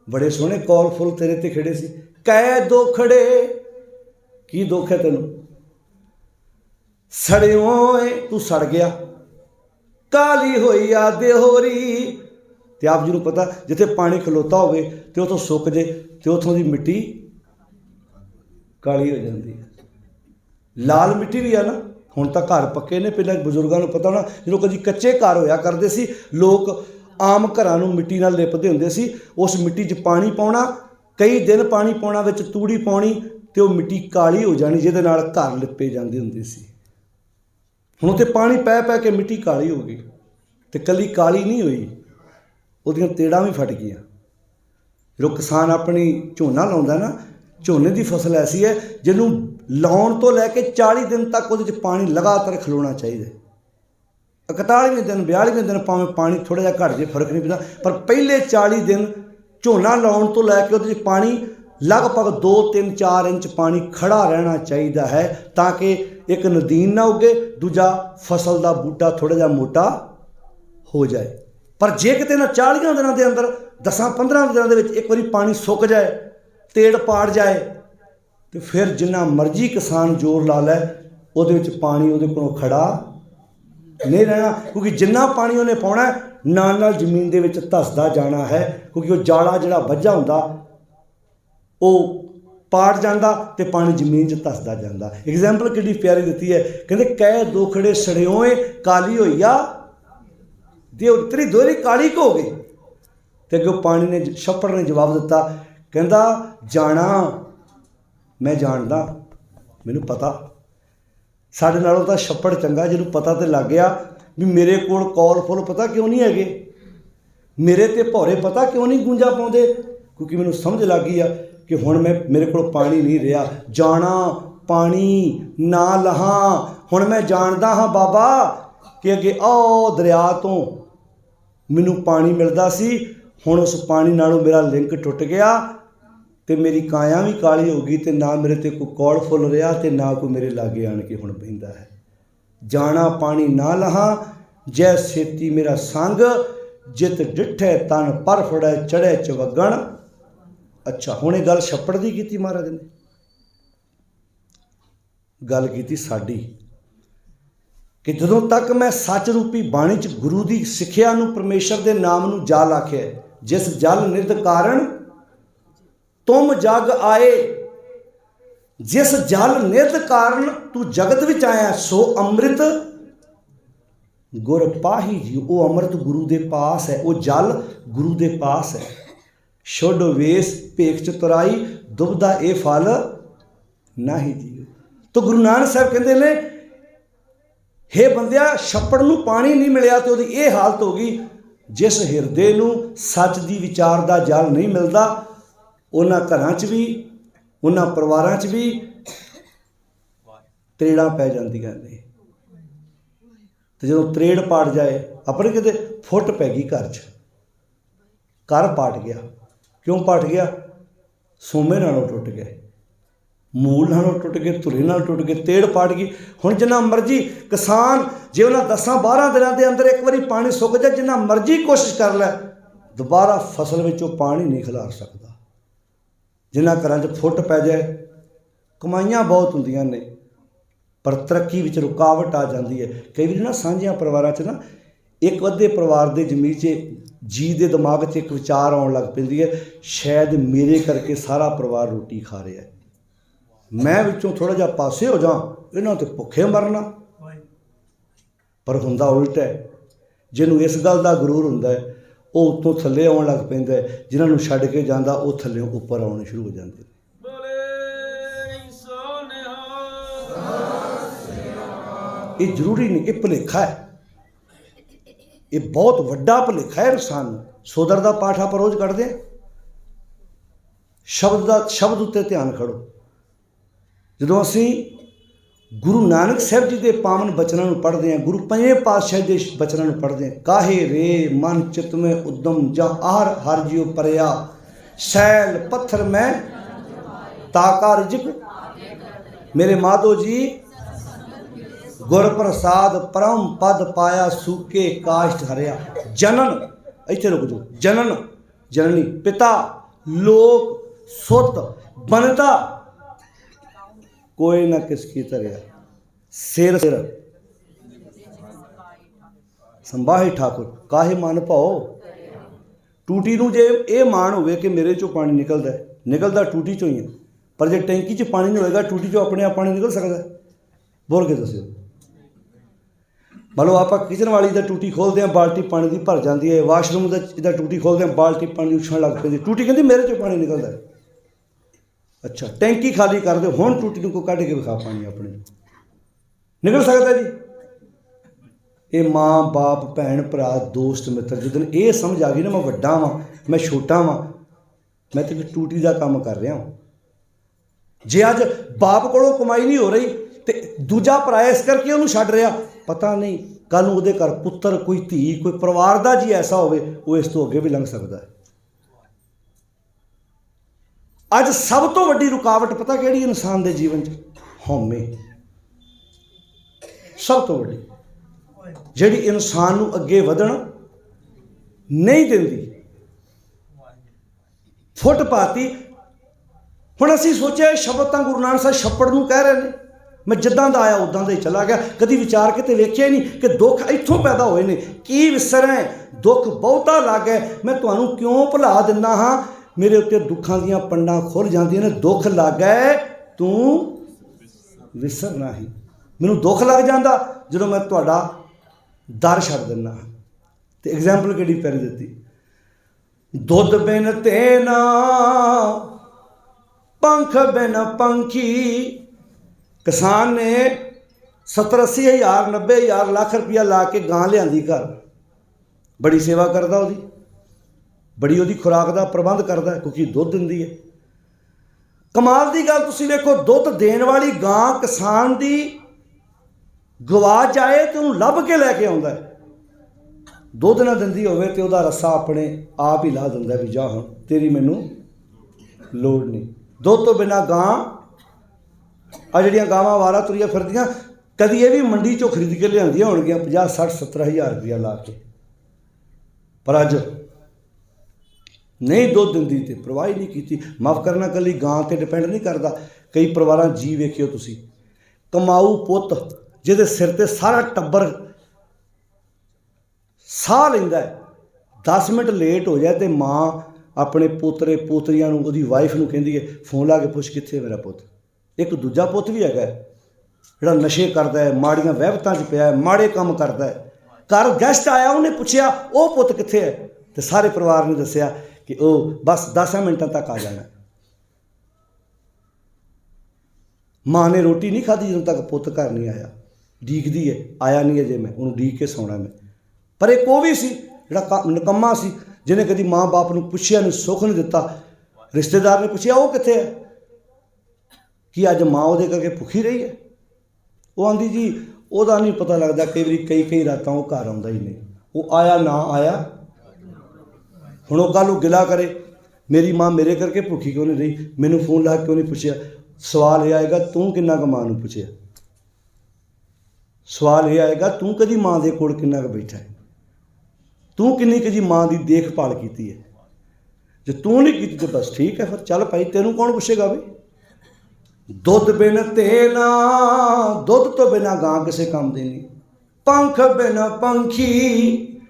ਬੜੇ ਸੋਹਣੇ ਕੌਲ ਫੁੱਲ ਤੇਰੇ ਤੇ ਖੜੇ ਸੀ। ਕੈ ਦੋਖੜੇ, ਕੀ ਦੁੱਖ ਹੈ ਤੈਨੂੰ? ਸੜਿਓ ਏ, ਤੂੰ ਸੜ ਗਿਆ। ਕਾਲੀ ਹੋਈ ਆ ਦੇਹੋਰੀ, ਤੇ ਆਪ ਜੀ ਨੂੰ ਪਤਾ ਜਿੱਥੇ ਪਾਣੀ ਖਲੋਤਾ ਹੋਵੇ ਤੇ ਉਥੋਂ ਸੁੱਕ ਜੇ ਤੇ ਉਥੋਂ ਦੀ ਮਿੱਟੀ ਕਾਲੀ ਹੋ ਜਾਂਦੀ ਹੈ। ਲਾਲ ਮਿੱਟੀ ਵੀ ਆ ਨਾ, ਹੁਣ ਤਾਂ ਘਰ ਪੱਕੇ ਨੇ, ਪਹਿਲਾਂ ਬਜ਼ੁਰਗਾਂ ਨੂੰ ਪਤਾ ਹੋਣਾ, ਜਦੋਂ ਕਦੀ ਕੱਚੇ ਘਰ ਹੋਇਆ ਕਰਦੇ ਸੀ ਲੋਕ ਆਮ ਘਰਾਂ ਨੂੰ ਮਿੱਟੀ ਨਾਲ ਲਿਪਦੇ ਹੁੰਦੇ ਸੀ। ਉਸ ਮਿੱਟੀ 'ਚ ਪਾਣੀ ਪਾਉਣਾ, ਕਈ ਦਿਨ ਪਾਣੀ ਪਾਉਣਾ, ਵਿੱਚ ਤੂੜੀ ਪਾਉਣੀ, ਤੇ ਉਹ ਮਿੱਟੀ ਕਾਲੀ ਹੋ ਜਾਣੀ, ਜਿਹਦੇ ਨਾਲ ਘਰ ਲਿਪੇ ਜਾਂਦੇ ਹੁੰਦੇ ਸੀ। ਹੁਣ ਉੱਥੇ ਪਾਣੀ ਪੈ ਪੈ ਕੇ ਮਿੱਟੀ ਕਾਲੀ ਹੋ ਗਈ, ਤੇ ਕੱਲੀ ਕਾਲੀ ਨਹੀਂ ਹੋਈ, ਉਹਦੀਆਂ ਤੇੜਾਂ ਵੀ ਫਟ ਗਈਆਂ। ਜਦੋਂ ਕਿਸਾਨ ਆਪਣੀ ਝੋਨਾ ਲਾਉਂਦਾ ਨਾ, ਝੋਨੇ ਦੀ ਫਸਲ ਐਸੀ ਹੈ ਜਿਹਨੂੰ ਲਾਉਣ ਤੋਂ ਲੈ ਕੇ 40 ਦਿਨ ਤੱਕ ਉਹਦੇ 'ਚ ਪਾਣੀ ਲਗਾਤਾਰ ਖਲੋਣਾ ਚਾਹੀਦਾ। 41ਵੇਂ ਦਿਨ 42ਵੇਂ ਦਿਨ ਭਾਵੇਂ ਪਾਣੀ ਥੋੜ੍ਹਾ ਜਿਹਾ ਘੱਟ ਜੇ, ਫਰਕ ਨਹੀਂ ਪੈਂਦਾ, ਪਰ ਪਹਿਲੇ 40 ਦਿਨ ਝੋਨਾ ਲਾਉਣ ਤੋਂ ਲੈ ਕੇ ਉਹਦੇ 'ਚ ਪਾਣੀ ਲਗਭਗ 2, 3, 4 ਇੰਚ ਪਾਣੀ ਖੜਾ ਰਹਿਣਾ ਚਾਹੀਦਾ ਹੈ, ਤਾਂ ਕਿ ਇੱਕ ਨਦੀਨ ਨਾ ਉੱਗੇ, ਦੂਜਾ ਫਸਲ ਦਾ ਬੂਟਾ ਥੋੜ੍ਹਾ ਜਿਹਾ ਮੋਟਾ ਹੋ ਜਾਏ। ਪਰ ਜੇ ਕਿਤੇ ਨਾ 40 ਦਿਨਾਂ ਦੇ ਅੰਦਰ 10-15 ਦਿਨਾਂ ਦੇ ਵਿੱਚ ਇੱਕ ਵਾਰੀ ਪਾਣੀ ਸੁੱਕ ਜਾਏ, ਤੇੜ ਪਾੜ ਜਾਏ, ਤੇ ਫਿਰ ਜਿੰਨਾ ਮਰਜ਼ੀ ਕਿਸਾਨ ਜ਼ੋਰ ਲਾ ਲੈ, ਉਹਦੇ ਵਿੱਚ ਪਾਣੀ ਉਹਦੇ ਕੋਲੋਂ ਖੜਾ ਨਹੀਂ ਰਹਿਣਾ, ਕਿਉਂਕਿ ਜਿੰਨਾ ਪਾਣੀ ਉਹਨੇ ਪਾਉਣਾ ਨਾਲ ਨਾਲ ਜ਼ਮੀਨ ਦੇ ਵਿੱਚ ਧੱਸਦਾ ਜਾਣਾ ਹੈ, ਕਿਉਂਕਿ ਉਹ ਜਾਲਾ ਜਿਹੜਾ ਵੱਝਾ ਹੁੰਦਾ ਉਹ ਪਾੜ ਜਾਂਦਾ ਤੇ ਪਾਣੀ ਜ਼ਮੀਨ 'ਚ ਧੱਸਦਾ ਜਾਂਦਾ। ਐਗਜ਼ਾਮਪਲ ਕਿੰਨੀ ਪਿਆਰੀ ਦਿੱਤੀ ਹੈ, ਕਹਿੰਦੇ ਕੈ ਦੋਖੜੇ ਸੜਿਓਏ ਕਾਲੀ ਹੋਈ ਆ ਦੇ, ਤੇਰੀ ਦੋਹਰੀ ਕਾਲੀ ਹੋ ਗਈ। ਤੇ ਅੱਗੇ ਪਾਣੀ ਨੇ, ਛੱਪੜ ਨੇ ਜਵਾਬ ਦਿੱਤਾ, ਕਹਿੰਦਾ ਜਾਣਾ ਮੈਂ ਜਾਣਦਾ, ਮੈਨੂੰ ਪਤਾ, ਸਾਡੇ ਨਾਲੋਂ ਤਾਂ ਛੱਪੜ ਚੰਗਾ, ਜਿਹਨੂੰ ਪਤਾ ਤੇ ਲੱਗ ਗਿਆ ਵੀ ਮੇਰੇ ਕੋਲ ਕੌਲ ਫੁੱਲ ਪਤਾ ਕਿਉਂ ਨਹੀਂ ਹੈਗੇ, ਮੇਰੇ ਤੇ ਭੌਰੇ ਪਤਾ ਕਿਉਂ ਨਹੀਂ ਗੂੰਜਾ ਪਾਉਂਦੇ, ਕਿਉਂਕਿ ਮੈਨੂੰ ਸਮਝ ਲੱਗ ਗਈ ਆ ਕਿ ਹੁਣ ਮੇਰੇ ਕੋਲ ਪਾਣੀ ਨਹੀਂ ਰਿਹਾ, ਜਾਣਾ ਪਾਣੀ ਨਾ ਲਹਾਂ। ਹੁਣ ਮੈਂ ਜਾਣਦਾ ਹਾਂ ਬਾਬਾ ਕਿ ਅੱਗੇ ਉਹ ਦਰਿਆ ਤੋਂ ਮੈਨੂੰ ਪਾਣੀ ਮਿਲਦਾ ਸੀ, ਹੁਣ ਉਸ ਪਾਣੀ ਨਾਲੋਂ ਮੇਰਾ ਲਿੰਕ ਟੁੱਟ ਗਿਆ ਤੇ ਮੇਰੀ ਕਾਇਆ ਵੀ ਕਾਲੀ ਹੋ ਗਈ, ਤੇ ਨਾ ਮੇਰੇ ਤੇ ਕੋਈ ਕੌਲ ਫੁੱਲ ਰਿਹਾ ਤੇ ਨਾ ਕੋਈ ਮੇਰੇ ਲਾਗੇ ਆਣ ਕੇ ਹੁਣ ਬਹਿੰਦਾ ਹੈ। ਜਾਣਾ ਪਾਣੀ ਨਾ ਲਹਾਂ ਜੈ ਛੇਤੀ ਮੇਰਾ ਸੰਗ, ਜਿਤ ਡਿੱਠੇ ਤਨ ਪਰ ਫੜੈ ਚੜ੍ਹੇ ਚਵਗਣ। ਅੱਛਾ, ਹੁਣ ਇਹ ਗੱਲ ਛੱਪੜ ਦੀ ਕੀਤੀ ਮਹਾਰਾਜ ਨੇ, ਗੱਲ ਕੀਤੀ ਸਾਡੀ, ਕਿ ਜਦੋਂ ਤੱਕ ਮੈਂ ਸੱਚ ਰੂਪੀ ਬਾਣੀ 'ਚ ਗੁਰੂ ਦੀ ਸਿੱਖਿਆ ਨੂੰ, ਪਰਮੇਸ਼ਰ ਦੇ ਨਾਮ ਨੂੰ ਜਲ ਆਖਿਆ, ਜਿਸ ਜਲ ਨਿਰਦ ਕਾਰਨ ਤੁਮ ਜਗ ਆਏ, ਜਿਸ ਜਲ ਨਿਰਦ ਕਾਰਨ ਤੂੰ ਜਗਤ ਵਿੱਚ ਆਇਆ, ਸੋ ਅੰਮ੍ਰਿਤ ਗੁਰ ਪਾਹੀ ਜੀ। ਉਹ ਅੰਮ੍ਰਿਤ ਗੁਰੂ ਦੇ ਪਾਸ ਹੈ, ਉਹ ਜਲ ਗੁਰੂ ਦੇ ਪਾਸ ਹੈ। ਛੁੱਡ ਵੇਸ ਭੇਖ ਚ ਤੁਰਾਈ, ਦੁਬਦਾ ਇਹ ਫਲ ਨਾਹੀ ਜੀਓ। ਤਾਂ ਗੁਰੂ ਨਾਨਕ ਸਾਹਿਬ ਕਹਿੰਦੇ ਨੇ, ਹੇ ਬੰਦਿਆ, ਛੱਪੜ ਨੂੰ ਪਾਣੀ ਨਹੀਂ ਮਿਲਿਆ ਤੇ ਉਹਦੀ ਇਹ ਹਾਲਤ ਹੋ ਗਈ। ਜਿਸ ਹਿਰਦੇ ਨੂੰ ਸੱਚ ਦੀ ਵਿਚਾਰ ਦਾ ਜਲ ਨਹੀਂ ਮਿਲਦਾ, ਉਹਨਾਂ ਘਰਾਂ 'ਚ ਵੀ, ਉਹਨਾਂ ਪਰਿਵਾਰਾਂ 'ਚ ਵੀ ਤਰੇੜਾਂ ਪੈ ਜਾਂਦੀਆਂ ਨੇ। ਤੇ ਜਦੋਂ ਤਰੇੜ ਪਾੜ ਜਾਏ, ਆਪਣੇ ਕਿਤੇ ਫੁੱਟ ਪੈ ਗਈ ਘਰ 'ਚ, ਘਰ ਪਾਟ ਗਿਆ। ਕਿਉਂ ਪਾਟ ਗਿਆ? ਸੋਮੇ ਨਾਲੋਂ ਟੁੱਟ ਗਏ, ਮੂਲ ਨਾਲੋਂ ਟੁੱਟ ਗਏ, ਧੁਰੇ ਨਾਲ ਟੁੱਟ ਗਏ, ਤੇੜ ਪਾਟ ਗਈ। ਹੁਣ ਜਿੰਨਾ ਮਰਜ਼ੀ ਕਿਸਾਨ, ਜੇ ਉਹਨਾਂ 10-12 ਦਿਨਾਂ ਦੇ ਅੰਦਰ ਇੱਕ ਵਾਰੀ ਪਾਣੀ ਸੁੱਕ ਜਾਏ, ਜਿੰਨਾ ਮਰਜ਼ੀ ਕੋਸ਼ਿਸ਼ ਕਰ ਲੈ, ਦੁਬਾਰਾ ਫਸਲ ਵਿੱਚੋਂ ਪਾਣੀ ਨਹੀਂ ਖਿਲਾਰ ਸਕਦਾ। ਜਿਨ੍ਹਾਂ ਘਰਾਂ 'ਚ ਫੁੱਟ ਪੈ ਜਾਏ, ਕਮਾਈਆਂ ਬਹੁਤ ਹੁੰਦੀਆਂ ਨੇ, पर तरक्की विच रुकावट आ जाती है। कई बार ना साझिया परिवारों च ना एक अद्धे परिवार के जमीन च जी के दिमाग च एक विचार आउण लग पैंदी है, शायद मेरे करके सारा परिवार रोटी खा रहा है, मैं विचों थोड़ा जिहा पासे हो जा, इन्हां ते भुखे मरना। पर हुंदा उल्टा है। जिन्होंने इस गल का गुरूर हुंदा है वो उत्तों थल्ले आउण लग पैंदा है, जिन्होंने छड्ड के जांदा वो थल्ले उपर आउणे शुरू हो जाते। ये जरूरी नहीं, ये भुलेखा है, ये बहुत वड्डा भुलेखा है इंसान। सोदर का पाठ आप रोज़ कढ़ते हैं, शब्द उत्ते ध्यान खड़ो। जो असी गुरु नानक साहब जी के पावन बचनों पढ़ते हैं, गुरु पंजे पातशाह के बचनों पढ़ते हैं, काहे रे मन चित में उद्यम जा आहार हर जियो परया, सैल पत्थर में ताका रिजक। मेरे माधो जी गुर प्रसाद परम पद पाया, सूके काष्ठ हरिया। जनन इत्थे रुक जाओ, जनन जननी पिता लोक सुत बनता कोई ना किसकी तरह, सिर सिर संभाही ठाकुर काहे मन पाओ। टूटी नूं जे ये मान होवे कि मेरे चों पानी निकलता है, निकलता टूटी चों ही है, पर जे टैंकी च पानी नहीं होएगा टूटी चों अपने आप पानी निकल सकता है? बोल के दस्यो। मान लो आप किचन वाली का टूटी खोलते हैं, बाल्टी पानी की भर जाती है, वाशरूम का टूटी खोलते हैं, बाल्टी पानी उछलण लग पैंदी, टूटी कहती मेरे चों पानी निकलता है। अच्छा टैंकी खाली कर दो, हुण टूटी को कढ़ के विखा पानी अपने निकल सकता जी? ये माँ बाप भैन भरा दोस्त मित्र जिदन ये समझ आ गई ना मैं वड्डा वां मैं छोटा वां, मैं तो टूटी का काम कर रहा हूँ। जे अज बाप कोलों कमाई नहीं हो रही तो दूजा भरा इस करके उन्होंने छड्ड रहा, पता नहीं कल नूं उहदे घर पुत्तर कोई धी कोई परिवार का जी ऐसा होवे वो इस तो अगे भी लंघ सकता है। अज सब तो वड्डी रुकावट पता किहड़ी इंसान के जीवन च? हौमे। सब तो वड्डी जिहड़ी इंसान नूं अगे वधण नहीं दिंदी, फुट पाती। हुण असीं सोचिया शब्द तां गुरु नानक साहब छप्पड़ नूं कह रहे हैं, मैं जिद्दां दा आया उद्दां दा ही चला गया, कभी विचार के वेख्या ही नहीं कि दुख इत्थों पैदा होए ने। की विसरें दुख बहुता लग है, मैं तुहानूं क्यों भुला दिंदा हां, मेरे उत्ते दुखां दीयां पंडां खुल जांदियां ने, दुख लग गए तू विसरना ही। मैनूं दुख लग जांदा जदों मैं तुहाडा दर छड्ड दिंदा। ते एग्जाम्पल किहड़ी प्यारी दित्ती, दुध बिन तेना पंख बिन पंखी। किसान ने 70-80 हज़ार 90 हज़ार लाख रुपया ला के गां लियांदी घर, बड़ी सेवा करदा उहदी, बड़ी उहदी खुराक का प्रबंध करता है क्योंकि दुध दिंदी है। कमाल की गल तुसीं देखो, दुध देने वाली गां किसान की गवाच जाए तो उन्होंने लभ के लैके आउंदा है, दुध ना दिंदी होवे तो उहदा रस्सा अपने आप ही ला दिंदा भी जा हुण तेरी मैनू लोड़ नहीं। दुध तो बिना गां आ जिहड़ियां गावां वारा तुरियां फिरदियां कदी ये भी मंडी चों खरीद के लियांदियां होणगियां 50 60 70 हज़ार रुपया ला के, पर अज नहीं दुध दिंदी तो परवाह ही नहीं की। माफ़ करना कली गां ते डिपेंड नहीं करता। कई परिवार जी वेखियो तुसी, कमाऊ पुत जिहदे सिर ते सारा टब्बर साह लैंदा है, 10 मिनट लेट हो जाए तो माँ अपने पोतरे पोतरियां नूं उहदी वाइफ नूं कहंदी है फोन ला के पुछ कित्थे मेरा पुत। एक दूजा पुत भी हैगा जिहड़ा नशे करदा है, माड़ियां वहबतां च पिया है, माड़े काम करदा है, घर गैसट आया उन्हें पुछया वो पुत कित्थे है, तो सारे परिवार ने दस्सिया कि वह बस 10 मिनटों तक आ जाना। माँ ने रोटी नहीं खाधी जदों तक पुत घर नहीं आया, ਡੀਕਦੀ है आया नहीं अजे मैं उन्होंने ਡੀਕ के सौना मैं। पर एक वो भी सी जिहड़ा निकम्मा सी जिन्हें कभी माँ बाप नूं पुछया नहीं, सुख नहीं दिता। रिश्तेदार ने पूछया वो कित्थे है, कि अज माँ उहदे करके भुखी रही है। वो आंदी जी उहदा नहीं पता लगता, कई बारी कई रातां वो घर आउंदा ही नहीं, वो आया ना आया। हुण वो कल गिला करे मेरी माँ मेरे करके भुखी क्यों नहीं रही, मैनूं फोन ला क्यों नहीं पुछया। सवाल ये आएगा तूं किन्ना क माँ नूं पुछया, सवाल ये आएगा तूं कदी माँ दे कोल किन्ना क बैठा है, तूं किन्नी कदी माँ की देखभाल की है। जो तूं नहीं की तो बस ठीक है, फिर चल भाई तेनों कौन पुछेगा भी, ਦੁੱਧ ਬਿਨ ਤੇ ਨਾ, ਦੁੱਧ ਤੋਂ ਬਿਨਾ ਗਾਂ ਕਿਸੇ ਕੰਮ ਦੀ ਨਹੀਂ। ਪੰਖ ਬਿਨ ਪੰਖੀ,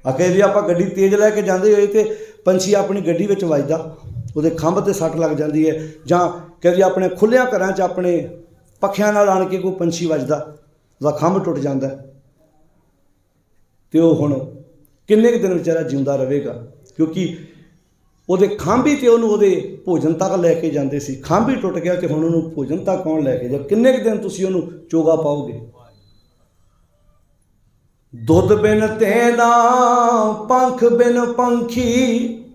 ਅਕੇ ਵੀ ਆਪਾਂ ਗੱਡੀ ਤੇਜ਼ ਲੈ ਕੇ ਜਾਂਦੇ ਹੋਏ ਤੇ ਪੰਛੀ ਆਪਣੀ ਗੱਡੀ ਵਿੱਚ ਵੱਜਦਾ, ਉਹਦੇ ਖੰਭ ਤੇ ਸੱਟ ਲੱਗ ਜਾਂਦੀ ਹੈ, ਜਾਂ ਕਦੇ ਆਪਣੇ ਖੁੱਲ੍ਹਿਆਂ ਘਰਾਂ 'ਚ ਆਪਣੇ ਪੱਖਿਆਂ ਨਾਲ ਆਣ ਕੇ ਕੋਈ ਪੰਛੀ ਵੱਜਦਾ, ਉਹਦਾ ਖੰਭ ਟੁੱਟ ਜਾਂਦਾ, ਤੇ ਉਹ ਹੁਣ ਕਿੰਨੇ ਕੁ ਦਿਨ ਵਿਚਾਰਾ ਜਿਉਂਦਾ ਰਹੇਗਾ, ਕਿਉਂਕਿ ਉਹਦੇ ਖੰਭ ਹੀ ਤੇ ਉਹਨੂੰ ਉਹਦੇ ਭੋਜਨ ਤੱਕ ਲੈ ਕੇ ਜਾਂਦੇ ਸੀ। ਖੰਭ ਹੀ ਟੁੱਟ ਗਿਆ ਤੇ ਹੁਣ ਉਹਨੂੰ ਭੋਜਨ ਤੱਕ ਕੌਣ ਲੈ ਕੇ ਜਾ? ਕਿੰਨੇ ਕੁ ਦਿਨ ਤੁਸੀਂ ਉਹਨੂੰ ਚੋਗਾ ਪਾਓਗੇ? ਦੁੱਧ ਬਿਨ ਤੇ ਨਾ, ਪੰਖ ਬਿਨ ਪੰਖੀ,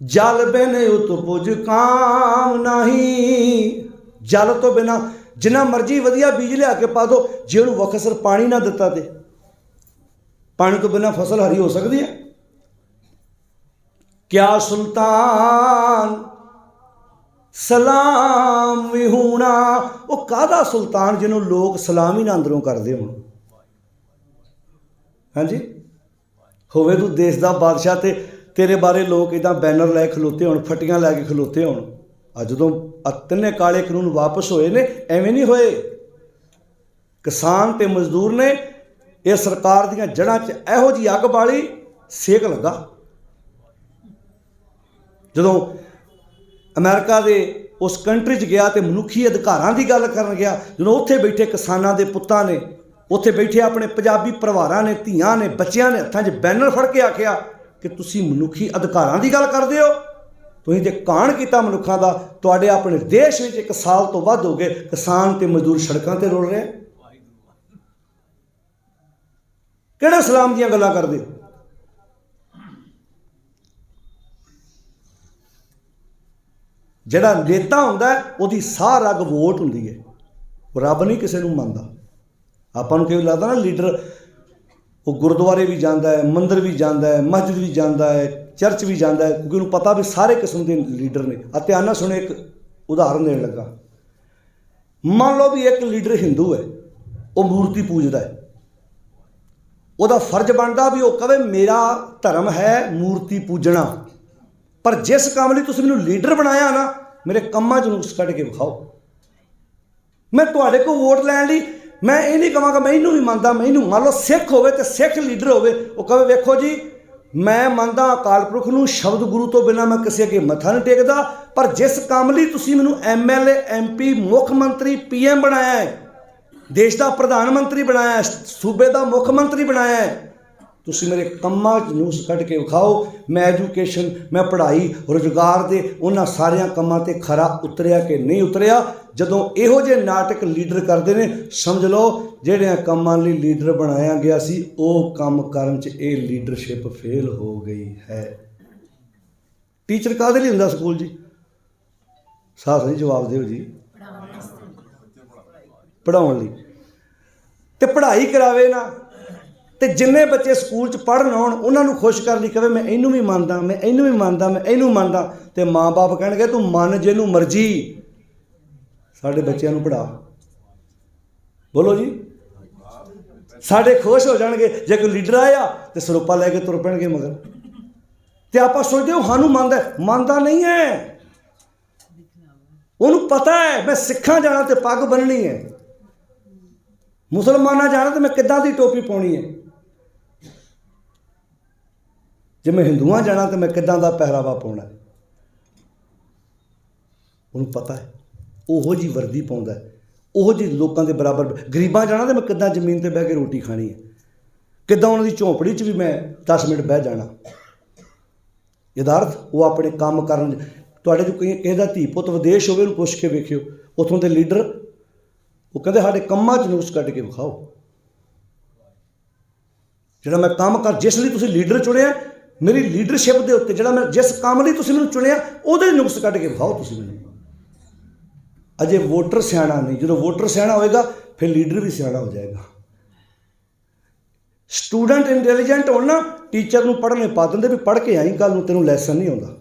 ਜਲ ਬਿਨ ਉਤਪੁਜ ਕਾਮ ਨਹੀਂ। ਜਲ ਤੋਂ ਬਿਨਾ ਜਿੰਨਾ ਮਰਜ਼ੀ ਵਧੀਆ ਬੀਜ ਲਿਆ ਕੇ ਪਾ ਦਿਓ, ਜੇ ਉਹਨੂੰ ਵਕਸਰ ਪਾਣੀ ਨਾ ਦਿੱਤਾ ਤੇ ਪਾਣੀ ਤੋਂ ਬਿਨਾ ਫਸਲ ਹਰੀ ਹੋ ਸਕਦੀ ਹੈ? ਕਿਆ ਸੁਲਤਾਨ ਸਲਾਮ ਵਿਹੂਣਾ, ਉਹ ਕਾਹਦਾ ਸੁਲਤਾਨ ਜਿਹਨੂੰ ਲੋਕ ਸਲਾਮ ਹੀ ਨਾ ਅੰਦਰੋਂ ਕਰਦੇ ਹੋਣ। ਹਾਂਜੀ, ਹੋਵੇ ਤੂੰ ਦੇਸ਼ ਦਾ ਬਾਦਸ਼ਾਹ ਤੇ ਤੇਰੇ ਬਾਰੇ ਲੋਕ ਇੱਦਾਂ ਬੈਨਰ ਲੈ ਖਲੋਤੇ ਹੋਣ, ਫੱਟੀਆਂ ਲੈ ਕੇ ਖਲੋਤੇ ਹੋਣ। ਅੱਜ ਜਦੋਂ ਤਿੰਨੇ ਕਾਲੇ ਕਾਨੂੰਨ ਵਾਪਸ ਹੋਏ ਨੇ, ਐਵੇਂ ਨਹੀਂ ਹੋਏ। ਕਿਸਾਨ ਤੇ ਮਜ਼ਦੂਰ ਨੇ ਇਹ ਸਰਕਾਰ ਦੀਆਂ ਜੜ੍ਹਾਂ 'ਚ ਇਹੋ ਜਿਹੀ ਅੱਗ ਬਾਲੀ, ਸੇਕ ਲੱਗਾ। ਜਦੋਂ ਅਮਰੀਕਾ ਦੇ ਉਸ ਕੰਟਰੀ 'ਚ ਗਿਆ ਤੇ ਮਨੁੱਖੀ ਅਧਿਕਾਰਾਂ ਦੀ ਗੱਲ ਕਰਨ ਗਿਆ, ਜਦੋਂ ਉੱਥੇ ਬੈਠੇ ਕਿਸਾਨਾਂ ਦੇ ਪੁੱਤਾਂ ਨੇ, ਉੱਥੇ ਬੈਠੇ ਆਪਣੇ ਪੰਜਾਬੀ ਪਰਿਵਾਰਾਂ ਨੇ, ਧੀਆਂ ਨੇ, ਬੱਚਿਆਂ ਨੇ ਹੱਥਾਂ 'ਚ ਬੈਨਰ ਫੜ ਕੇ ਆਖਿਆ ਕਿ ਤੁਸੀਂ ਮਨੁੱਖੀ ਅਧਿਕਾਰਾਂ ਦੀ ਗੱਲ ਕਰਦੇ ਹੋ, ਤੁਸੀਂ ਤੇ ਕਾਣ ਕੀਤਾ ਮਨੁੱਖਾਂ ਦਾ। ਤੁਹਾਡੇ ਆਪਣੇ ਦੇਸ਼ ਵਿੱਚ 1 ਸਾਲ ਤੋਂ ਵੱਧ ਹੋ ਗਏ ਕਿਸਾਨ ਤੇ ਮਜ਼ਦੂਰ ਸੜਕਾਂ ਤੇ ਰੁਲ ਰਹੇ। ਕਿਹੜੇ ਸਲਾਮ ਦੀਆਂ ਗੱਲਾਂ ਕਰਦੇ? ਜਿਹੜਾ ਨੇਤਾ ਹੁੰਦਾ ਉਹਦੀ ਸਾਹ ਰਗ ਵੋਟ ਹੁੰਦੀ ਹੈ, ਉਹ ਰੱਬ ਨਹੀਂ ਕਿਸੇ ਨੂੰ ਮੰਨਦਾ। ਆਪਾਂ ਨੂੰ ਕਿਵੇਂ ਲੱਗਦਾ ਨਾ ਲੀਡਰ ਉਹ ਗੁਰਦੁਆਰੇ ਵੀ ਜਾਂਦਾ ਹੈ, ਮੰਦਿਰ ਵੀ ਜਾਂਦਾ ਹੈ, ਮਸਜਿਦ ਵੀ ਜਾਂਦਾ ਹੈ, ਚਰਚ ਵੀ ਜਾਂਦਾ ਹੈ, ਕਿਉਂਕਿ ਉਹਨੂੰ ਪਤਾ ਵੀ ਸਾਰੇ ਕਿਸਮ ਦੇ ਲੀਡਰ ਨੇ। ਅਤੇ ਆਨਾ ਸੁਣੇ, ਇੱਕ ਉਦਾਹਰਨ ਦੇਣ ਲੱਗਾ। ਮੰਨ ਲਓ ਵੀ ਇੱਕ ਲੀਡਰ ਹਿੰਦੂ ਹੈ, ਉਹ ਮੂਰਤੀ ਪੂਜਦਾ ਹੈ, ਉਹਦਾ ਫਰਜ਼ ਬਣਦਾ ਵੀ ਉਹ ਕਹੇ ਮੇਰਾ ਧਰਮ ਹੈ ਮੂਰਤੀ ਪੂਜਣਾ, ਪਰ ਜਿਸ ਕੰਮ ਲਈ ਤੁਸੀਂ ਮੈਨੂੰ ਲੀਡਰ ਬਣਾਇਆ ਨਾ, ਮੇਰੇ ਕੰਮਾਂ 'ਚ ਨੁਕਸ ਕੱਢ ਕੇ ਵਿਖਾਓ। ਮੈਂ ਤੁਹਾਡੇ ਕੋਲ ਵੋਟ ਲੈਣ ਲਈ ਮੈਂ ਇਹ ਨਹੀਂ ਕਹਾਂਗਾ ਮੈਂ ਇਹਨੂੰ ਵੀ ਮੰਨਦਾ, ਮੈਂ ਇਹਨੂੰ। ਮੰਨ ਲਓ ਸਿੱਖ ਹੋਵੇ ਤੇ ਸਿੱਖ ਲੀਡਰ ਹੋਵੇ, ਉਹ ਕਹੇ ਵੇਖੋ ਜੀ ਮੈਂ ਮੰਨਦਾ ਅਕਾਲ ਪੁਰਖ ਨੂੰ, ਸ਼ਬਦ ਗੁਰੂ ਤੋਂ ਬਿਨਾਂ ਮੈਂ ਕਿਸੇ ਅੱਗੇ ਮੱਥਾ ਨਹੀਂ ਟੇਕਦਾ, ਪਰ ਜਿਸ ਕੰਮ ਲਈ ਤੁਸੀਂ ਮੈਨੂੰ MLA MP ਮੁੱਖ ਮੰਤਰੀ PM ਬਣਾਇਆ ਹੈ, ਦੇਸ਼ ਦਾ ਪ੍ਰਧਾਨ ਮੰਤਰੀ ਬਣਾਇਆ ਹੈ, ਸੂਬੇ ਦਾ ਮੁੱਖ ਮੰਤਰੀ ਬਣਾਇਆ ਹੈ, ਤੁਸੀਂ ਮੇਰੇ ਕੰਮਾਂ 'ਚ ਨੁਕਸ ਕੱਢ ਕੇ ਵਿਖਾਓ। ਮੈਂ ਐਜੂਕੇਸ਼ਨ, ਮੈਂ ਪੜ੍ਹਾਈ, ਰੁਜ਼ਗਾਰ ਦੇ ਉਹਨਾਂ ਸਾਰਿਆਂ ਕੰਮਾਂ 'ਤੇ ਖਰਾ ਉਤਰਿਆ ਕਿ ਨਹੀਂ ਉਤਰਿਆ। ਜਦੋਂ ਇਹੋ ਜਿਹੇ ਨਾਟਕ ਲੀਡਰ ਕਰਦੇ ਨੇ, ਸਮਝ ਲਓ ਜਿਹੜਿਆਂ ਕੰਮਾਂ ਲਈ ਲੀਡਰ ਬਣਾਇਆ ਗਿਆ ਸੀ, ਉਹ ਕੰਮ ਕਰਨ 'ਚ ਇਹ ਲੀਡਰਸ਼ਿਪ ਫੇਲ ਹੋ ਗਈ ਹੈ। ਟੀਚਰ ਕਾਹਦੇ ਲਈ ਹੁੰਦਾ ਸਕੂਲ ਜੀ? ਸਾਥ ਨਹੀਂ ਜਵਾਬ ਦਿਓ ਜੀ। ਪੜ੍ਹਾਉਣ ਲਈ। ਤੇ ਪੜ੍ਹਾਈ ਕਰਾਵੇ ਨਾ, ਤੇ ਜਿੰਨੇ ਬੱਚੇ ਸਕੂਲ 'ਚ ਪੜ੍ਹਨ ਆਉਣ ਉਹਨਾਂ ਨੂੰ ਖੁਸ਼ ਕਰਨ ਲਈ ਕਹੇ ਮੈਂ ਇਹਨੂੰ ਵੀ ਮੰਨਦਾ, ਮੈਂ ਇਹਨੂੰ ਵੀ ਮੰਨਦਾ, ਮੈਂ ਇਹਨੂੰ ਮੰਨਦਾ, ਤੇ ਮਾਂ ਬਾਪ ਕਹਿਣਗੇ ਤੂੰ ਮੰਨ ਜਿਹਨੂੰ ਮਰਜ਼ੀ, ਸਾਡੇ ਬੱਚਿਆਂ ਨੂੰ ਪੜ੍ਹਾ। ਬੋਲੋ ਜੀ, ਸਾਡੇ ਖੁਸ਼ ਹੋ ਜਾਣਗੇ। ਜੇ ਕੋਈ ਲੀਡਰ ਆਇਆ ਤੇ ਸਰੂਪਾ ਲੈ ਕੇ ਤੁਰ ਪੈਣਗੇ ਮਗਰ। ਤੇ ਆਪਾਂ ਸੋਚਦੇ ਉਹ ਸਾਨੂੰ ਮੰਨਦਾ ਨਹੀਂ ਹੈ। ਉਹਨੂੰ ਪਤਾ ਹੈ ਮੈਂ ਸਿੱਖਾਂ ਜਾਣਾ ਤੇ ਪੱਗ ਬੰਨਣੀ ਹੈ, ਮੁਸਲਮਾਨਾਂ ਜਾਣਾ ਤੇ ਮੈਂ ਕਿੱਦਾਂ ਦੀ ਟੋਪੀ ਪਾਉਣੀ ਹੈ, ਜੇ ਮੈਂ ਹਿੰਦੂਆਂ ਜਾਣਾ ਤਾਂ ਮੈਂ ਕਿੱਦਾਂ ਦਾ ਪਹਿਰਾਵਾ ਪਾਉਣਾ। ਉਹਨੂੰ ਪਤਾ ਹੈ, ਉਹੋ ਜਿਹੀ ਵਰਦੀ ਪਾਉਂਦਾ, ਉਹੋ ਜਿਹੇ ਲੋਕਾਂ ਦੇ ਬਰਾਬਰ। ਗਰੀਬਾਂ ਜਾਣਾ ਤਾਂ ਮੈਂ ਕਿੱਦਾਂ ਜ਼ਮੀਨ 'ਤੇ ਬਹਿ ਕੇ ਰੋਟੀ ਖਾਣੀ ਹੈ, ਕਿੱਦਾਂ ਉਹਨਾਂ ਦੀ ਝੌਂਪੜੀ 'ਚ ਵੀ ਮੈਂ 10 ਮਿੰਟ ਬਹਿ ਜਾਣਾ। ਇਹਦਾ ਅਰਥ ਉਹ ਆਪਣੇ ਕੰਮ ਕਰਨ। ਤੁਹਾਡੇ 'ਚ ਕਿਸੇ ਦਾ ਧੀ ਪੁੱਤ ਵਿਦੇਸ਼ ਹੋਵੇ, ਉਹਨੂੰ ਪੁੱਛ ਕੇ ਵੇਖਿਓ, ਉੱਥੋਂ ਦੇ ਲੀਡਰ ਉਹ ਕਹਿੰਦੇ ਸਾਡੇ ਕੰਮਾਂ 'ਚ ਨੁਕਸ ਕੱਢ ਕੇ ਵਿਖਾਓ। ਜਿਹੜਾ ਮੈਂ ਕੰਮ ਜਿਸ ਲਈ ਤੁਸੀਂ ਲੀਡਰ ਚੁਣਿਆ, ਮੇਰੀ ਲੀਡਰਸ਼ਿਪ ਦੇ ਉੱਤੇ ਜਿਹੜਾ ਮੈਂ ਜਿਸ ਕੰਮ ਲਈ ਤੁਸੀਂ ਮੈਨੂੰ ਚੁਣਿਆ, ਉਹਦੇ ਨੁਕਸ ਕੱਢ ਕੇ ਵਿਖਾਓ ਤੁਸੀਂ ਮੈਨੂੰ। ਅਜੇ ਵੋਟਰ ਸਿਆਣਾ ਨਹੀਂ। ਜਦੋਂ ਵੋਟਰ ਸਿਆਣਾ ਹੋਏਗਾ ਫਿਰ ਲੀਡਰ ਵੀ ਸਿਆਣਾ ਹੋ ਜਾਏਗਾ। ਸਟੂਡੈਂਟ ਇੰਟੈਲੀਜੈਂਟ ਹੋਣ ਨਾ, ਟੀਚਰ ਨੂੰ ਪੜ੍ਹਨੇ ਪਾ ਦਿੰਦੇ ਵੀ ਪੜ੍ਹ ਕੇ ਆਈ, ਕੱਲ੍ਹ ਨੂੰ ਤੈਨੂੰ ਲੈਸਨ ਨਹੀਂ ਆਉਂਦਾ।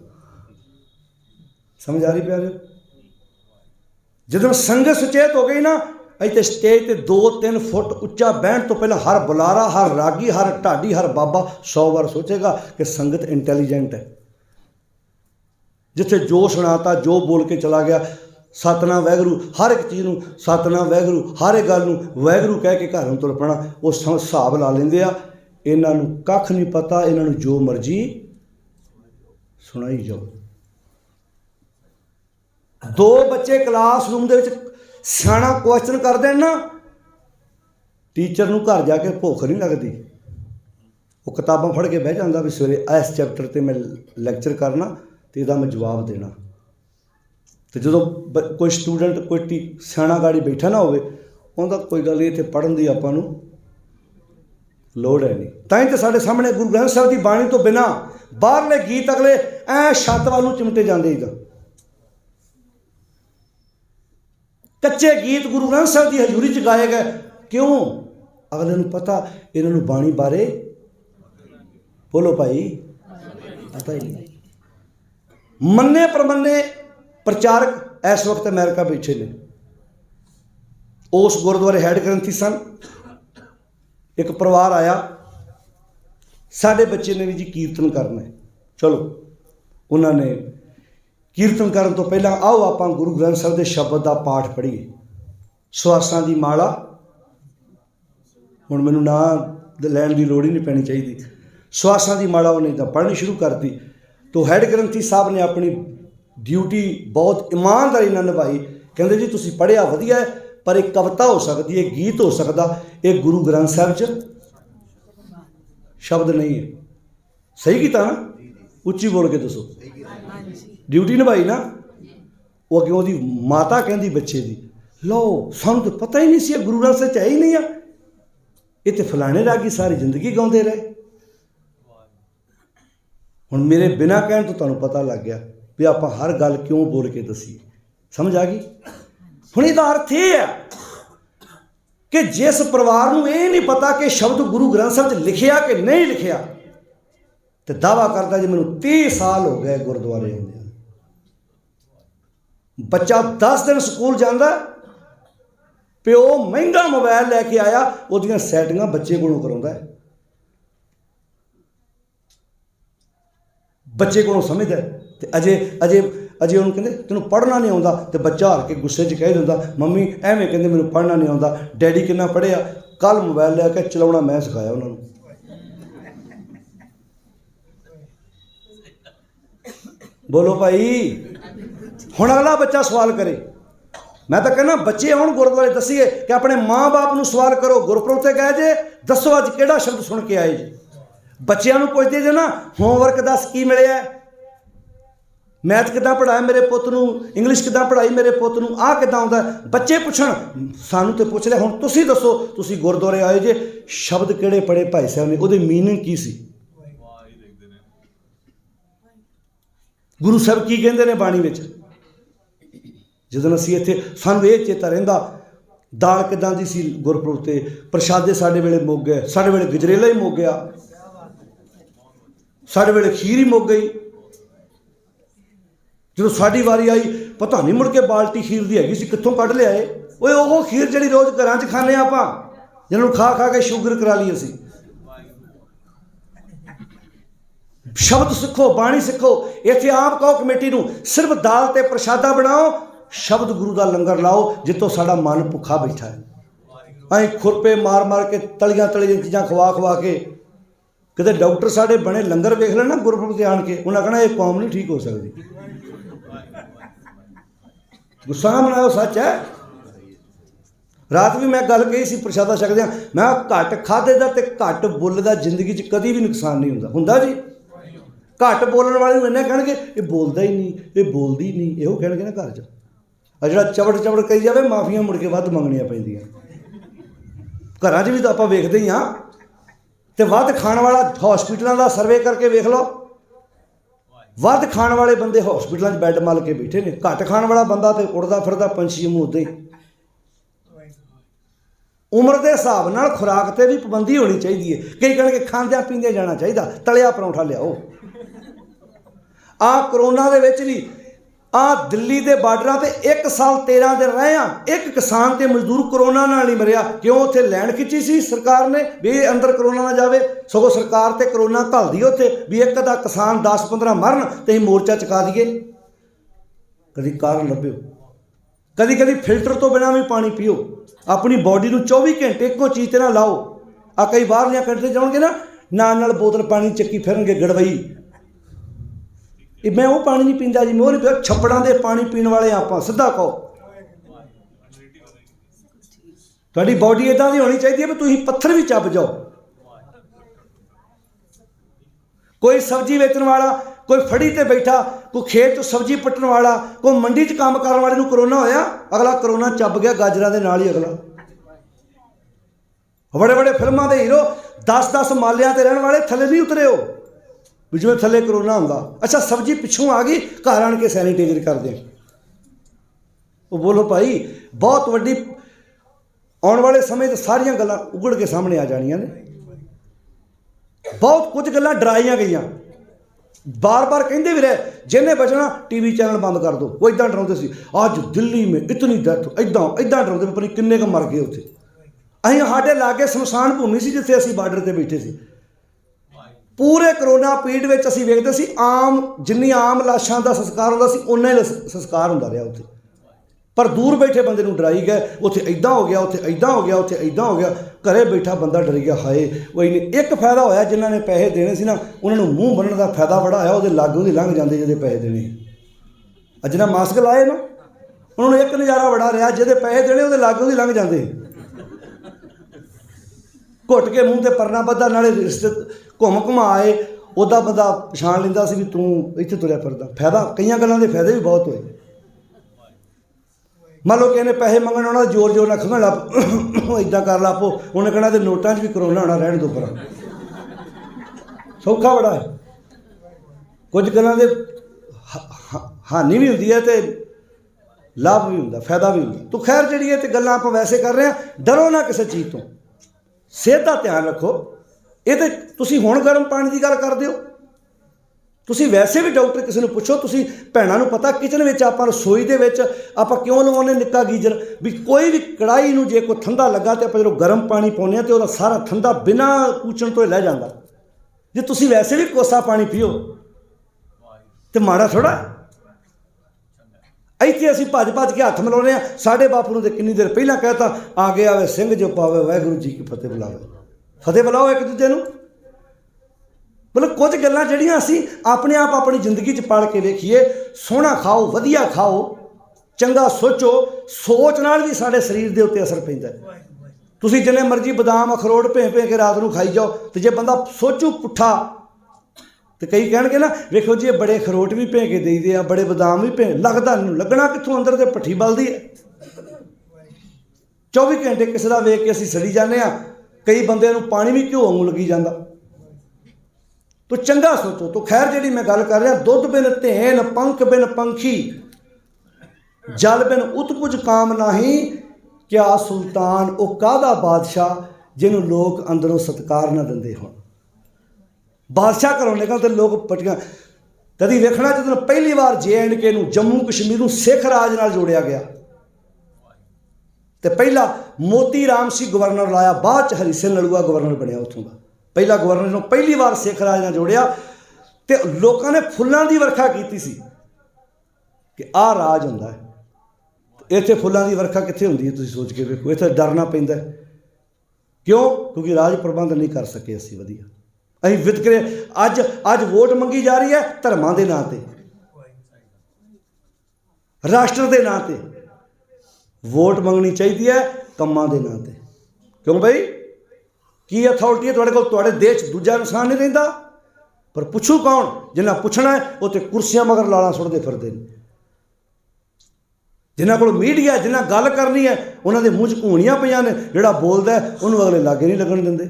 ਸਮਝ ਆ ਰਹੀ ਪਿਆਰਿਓ? ਜਦੋਂ ਸੰਗਤ ਸੁਚੇਤ ਹੋ ਗਈ ਨਾ, ਇੱਥੇ ਸਟੇਜ 'ਤੇ 2-3 ਫੁੱਟ ਉੱਚਾ ਬਹਿਣ ਤੋਂ ਪਹਿਲਾਂ ਹਰ ਬੁਲਾਰਾ, ਹਰ ਰਾਗੀ, ਹਰ ਢਾਡੀ, ਹਰ ਬਾਬਾ 100 ਵਾਰ ਸੋਚੇਗਾ ਕਿ ਸੰਗਤ ਇੰਟੈਲੀਜੈਂਟ ਹੈ। ਜਿੱਥੇ ਜੋ ਸੁਣਾਤਾ, ਜੋ ਬੋਲ ਕੇ ਚਲਾ ਗਿਆ, सतनाम वैगुरू, हर एक चीज़ नूं सतनाम वैगुरू, हर एक गल नूं वैगुरू कह के घरों तुर पैना। वो हिसाब ला लेंदे आ। इन्हां नूं कख नहीं पता, इन्हां नूं जो मर्जी सुनाई जाओ। दो बच्चे क्लासरूम दे विच सियाणा क्वेश्चन कर देन ना, टीचर नूं घर जाके भुख नहीं लगती, वो किताबां फड़ के बह जांदा भी सवेरे इस चैप्टर ते मैं लैक्चर करना तो इहदा मैं जवाब देना। तो जो कोई स्टूडेंट कोई सियाणा गाड़ी बैठा ना होवे, उहदा कोई गल नहीं, इत्थे पढ़न दी आपां नूं लोड़ है नहीं। ताईं तो साडे सामने गुरु ग्रंथ साहिब की बाणी तो बिना बाहरले गीत अगले ऐ छत वाल नूं चिमटे जांदे ही। कच्चे गीत गुरु ग्रंथ साहिब की हजूरी च गाए गए, क्यों? अगले नूं पता इन्हां नूं बाणी बारे, बोलो भाई, पता ही नहीं। मन्ने परमन्ने प्रचारक इस वक्त अमेरिका बैठे ने, उस गुरुद्वारे हैड ग्रंथी सन। एक परिवार आया, साढ़े बच्चे ने भी जी कीर्तन करना है, चलो उन्होंने कीर्तन करने तो पहला आओ आप गुरु ग्रंथ साहिब के शब्द का पाठ पढ़ीए। सवासां की माला, हुण मैनूं ना लैण की लोड़ ही नहीं पैनी चाहिए। सवासां की माला उन्हें तो पढ़नी शुरू कर दी। तो हैड ग्रंथी साहब ने अपनी ड्यूटी बहुत ईमानदारी नाल निभाई। कहते जी तुसीं पढ़िया वधिया है, पर एक कविता हो सकती है, गीत हो सकता, एक गुरु ग्रंथ साहिब च शब्द नहीं है। सही कीता ना? उच्ची बोल के दसो, ड्यूटी निभाई ना। वो अगे वो माता कहती बच्चे की, लो सानू तो पता ही नहीं सी गुरु ग्रंथ साहिब है ही नहीं है, ये तो फलाने रागी सारी जिंदगी गाते रहे। हुण मेरे बिना कहण तो तुहानूं पता लग गया भी आप हर गल क्यों बोल के दसीए। समझ आ गई? हुण इहदा अर्थ यह है कि जिस परिवार नूं ये नहीं पता कि शब्द गुरु ग्रंथ साहिब लिखिया कि नहीं लिखिया, तो दावा करता जी मैनूं 30 साल हो गए गुरुद्वारे आउंदे। बच्चा 10 दिन स्कूल जाता, प्यो महंगा मोबाइल लैके आया, उहदियां सैटिंगां बच्चे कोलों कराउंदा है, बच्चे कोलों समझदा है। ते अजे अजे अजे उन्होंने कहते तेनों पढ़ना नहीं आता, तो बच्चा हार के गुस्से च कह दिंदा मम्मी एवें कहते मैनूं पढ़ना नहीं आता, डैडी किन्ना पढ़िया, कल मोबाइल लैके चलाउणा मैं सिखाया उन्होंने। बोलो भाई। हुण अगला बच्चा सवाल करे, मैं तो कहना बच्चे आउण गुरुद्वारे दसीए कि अपने माँ बाप नूं सवाल करो, गुरपुरब ते गए जे, दसो अज किहड़ा शब्द सुन के आए जी। बच्चों नूं पुछदे जे ना होमवर्क दस की मिलिया, मैथ किदां पढ़ाया मेरे पुत नूं, इंग्लिश किदां पढ़ाई मेरे पुत नूं, आ किदां आउंदा। बच्चे पुछण, सानूं ते पुछ लिया, हुण तुसीं दसो तुसीं गुरुद्वारे आए जे, शब्द किहड़े पढ़े भाई साहब ने, उहदी मीनिंग की सी, गुरु साहब की कहंदे ने बाणी विच। जदों असीं इत्थे सानूं ये चेता रहिंदा दाल किदां दी सी गुरपुरब ते, प्रशादे साडे वेले मुक गए, साडे वेले गजरेला ही मुक गया, साडे वेले खीर ही मुक गई। जो साड़ी वारी आई पता नहीं मुड़ के बाल्टी खीर की हैगी सी कित्थों कढ़ लियाए। वो खीर जी रोज़ घर च खाने आप, जिन्होंने खा खा के शुगर करा ली असी। शब्द सिखो, बाणी सिखो। इत्थे आप कहो कमेटी नूं सिर्फ दाल ते प्रशादा बनाओ, शब्द गुरु का लंगर लाओ, जितों साडा मन भुखा बैठा है। अं खुरपे मार मार के तलियां तलियां चीज़ां खवा खवा के, किते डॉक्टर साडे बने लंगर वेख लेना गुरपुरब ते आण के, उन्हें कहना ये कौम नहीं ठीक हो सकती। गुस्सा ना मनाओ, सच है। रात भी मैं गल कही सी प्रशादा छकदे, मैं घट खाधे दा ते घट बोलदा जिंदगी च कभी भी नुकसान नहीं हुंदा। हुंदा जी? घट बोलण वाले नूं इन्ना कहणगे ये बोलदा ही नहीं, ये बोलदी ही नहीं, इहो कहणगे ना घर च। आ जिहड़ा चवड़ चवड़ कही जावे माफियां मुड़ के वध मंगणियां पैंदियां। घरां च भी तो आपां वेखदे ही हां। ते वध खाण वाला हॉस्पिटलों का सर्वे करके वेख लो, वध खाण वाले बंदे हॉस्पिटलों बैड मल के बैठे ने, घट खाण वाला बंदा तो उड़दा फिरदा पंछी मूंह उदां ही। उम्र के हिसाब नाल खुराक ते भी पाबंदी होनी चाहिए है। कई कहणगे खांदे पींदे जाना चाहिए, तलिया परौंठा लियाओ। आ करोना दे विच भी आ दिल्ली के बार्डर से 1 साल 13 दिन रहे हैं, एक किसान ते मजदूर करोना नाल नहीं मरिया। क्यों? उत्थे लैन खिंची सी सरकार ने भी अंदर करोना ना जाए, सगों सरकार ते करोना घल दी उत्थे भी एक अद्धा किसान 10-15 मरन तो असीं मोर्चा चुका दईए। कभी कारण लभ्यो? कभी कभी फिल्टर तो बिना भी पानी पियो, अपनी बॉडी को 24 घंटे एको चीज़ ते ना लाओ। आ कई बाहर कंट्री जाओगे ना, नाल बोतल पानी चक्की फिरनगे गड़वई, मैं वो पानी नहीं पींदा जी, मैं वो नहीं पींदा। छप्पड़ां दे पानी पीने वाले आप सीधा कहो, थोड़ी बॉडी इदां दी होनी चाहिए भी तुसीं पत्थर भी चप जाओ। कोई सब्जी बेचने वाला, कोई फड़ी ते बैठा, कोई खेत च सब्जी पट्टन वाला, कोई मंडी च काम करने वाले नूं करोना होया, अगला करोना चप गया गाजरां दे नाल ही। अगला बड़े बड़े फिल्मां दे हीरो 10-10 मालियां ते रहने वाले थले नहीं उतरे हो भी जिवें थले करोना हुंदा। अच्छा सब्जी पिछों आ गई, घर आण के सैनीटाइजर कर दें। वो बोलो भाई, बहुत वड्डी आने वाले समय तो सारियां गल्लां उगड़ के सामने आ जानियां ने। बहुत कुछ गल्लां डराइयां गईयां, बार बार कहते भी रहे जिन्हें बचना टीवी चैनल बंद कर दो। वो इदां डराउंदे सी, अज दिल्ली में इतनी डेथ, इदां इदां डराउंदे पता नहीं किन्ने क मर गए उत्थे। असीं साडे लागे शमशान भूमि सी जिथे असीं बार्डर ते बैठे सी। पूरे करोना पीरियड में असीं वेखदे सी आम जिन्नी आम लाशां दा संस्कार हुंदा सी उन्ना ही संस्कार हुंदा रहा उत्थे। पर दूर बैठे बंदे नूं डराई गए, उत्थे इदां हो गया, उत्थे इदां हो गया, उत्थे इदां हो गया। घरे बैठा बंदा डर गया, हाए वो नहीं। एक फायदा होया, जिन्हां ने पैसे देने सी ना उन्होंने मूँह बनने का फायदा बड़ा होया, वो लागों दी लंघ जाते जिहदे पैसे देने। जिन्हां मास्क लाए ना उन्होंने एक नज़ारा बड़ा रहा, जिहदे पैसे देने वो लागों दी लंघ जाते, घुट के मूँह ते परना बद्धा, नाले रिश्ते घुम घुमा आए, उदा बंदा पछाण लैंदा सी भी तूं इत्थे तुरिया फिरदा। फायदा कई गल्लां दे फायदे भी बहुत होए। मान लो किसी ने पैसे मंगण आना, जोर जोर ना खंघण लग इदां कर ला पो, उन्हें कहना तो नोटां 'च भी करोना होना, रहण दो पर। सौखा बड़ा है। कुछ गल्लां दे हानि भी होंदी है तो लाभ भी होंदा, फायदा भी होंदा। तो खैर जिहड़ी है तो गल्लां आपां वैसे कर रहे हैं, डरो ना किसी चीज़ तो, सेहत का ध्यान रखो। ये तो तुसीं हुण गर्म पानी की गल करदे हो, तुसीं वैसे भी डॉक्टर किसी को पुछो, तुसीं भैणां नूं पता किचन में आपां रसोई दे विच आपां क्यों लवाउने निक्का गीजर भी कोई भी कड़ाही नूं जे कोई ठंडा लगा तो आपां जदों गर्म पानी पाउने तो वह सारा ठंडा बिना पूछण तो लह जांदा। जे तुसीं वैसे भी कोसा पानी पियो तो माड़ा थोड़ा। इत्थे असीं भज भज के हत्थ मिलाउने आ, साढ़े बापू ने किन्नी देर पहलां कहता, आगे आवे सिंह जो पावे वाहिगुरू जी की फतेह बुलावे। फतेह बुलाओ एक दूजे नूं। मतलब कुछ गल्लां जिहड़ियां असीं अपने आप अपनी जिंदगी च पढ़ के वेखीए, सोहना खाओ, वधिया खाओ, चंगा सोचो, सोच नाल भी साडे शरीर दे उत्ते असर पैंदा है। तुसीं जिन्ने मर्जी बदाम अखरोट भें भें के रात नूं खाई जाओ, तो जे बंदा सोचू पुट्ठा तो कई कहणगे ना, वेखो जी बड़े अखरोट भी भें के देईदे आ, बड़े बदाम भी भें, लगदा नहीं, लगना कित्थों, अंदर ते भट्ठी बलदी है। 24 घंटे किसी दा वेख के असीं सड़ी जाने आ। कई बंदे नूं पानी भी घ्यो वांगू लगी जांदा। तो चंगा सोचो। तो खैर जिहड़ी मैं गल कर रहा, दुध बिन धेन पंख बिन पंखी, जल बिन उत्कुज काम नाही, क्या सुल्तान वो काहदा बादशाह जिन्होंने लोग अंदरों सत्कार ना दिंदे होण। बादशाह घरों निकल तो लोग पटियां। कभी वेखना जो पहली बार JNK नूं जम्मू कश्मीर नूं सिख राज नाल जोड़िया गया, तो पहला मोती राम सी गवर्नर लाया, बाद च हरी सिंह नलूआ गवर्नर बनया उत्थों का। पहला गवर्नर नूं पहली बार सिख राज नाल जोड़िया, तो लोगों ने फुल्लां दी वर्खा की सी कि आ राज हुंदा है। इत्थे फुल्लां दी वर्खा कित्थे हुंदी है, तुसीं सोच के वेखो। इत्थे डरना पैंदा है, क्यों? क्योंकि राज प्रबंध नहीं कर सके असीं वधिया। असीं वितकरे अज वोट मंगी जा रही है धर्मां दे नां ते, राष्ट्र के नां ते। वोट मंगनी चाहिए है कम्मां दे नां ते। क्यों भाई, की अथॉरिटी है तुहाडे कोल? तुहाडे देश दूजा इंसान नहीं रहिंदा। पर पुछू कौन? जिन्हां पुछना है वो तो कुर्सियां मगर लाला सुटदे फिरदे ने। जिन्हां कोल मीडिया, जिन्हां गल करनी है उन्हां दे मूँह च घूणियां पईयां ने, जिहड़ा बोलदा है उहनूं अगले लागे नहीं लगन दिंदे।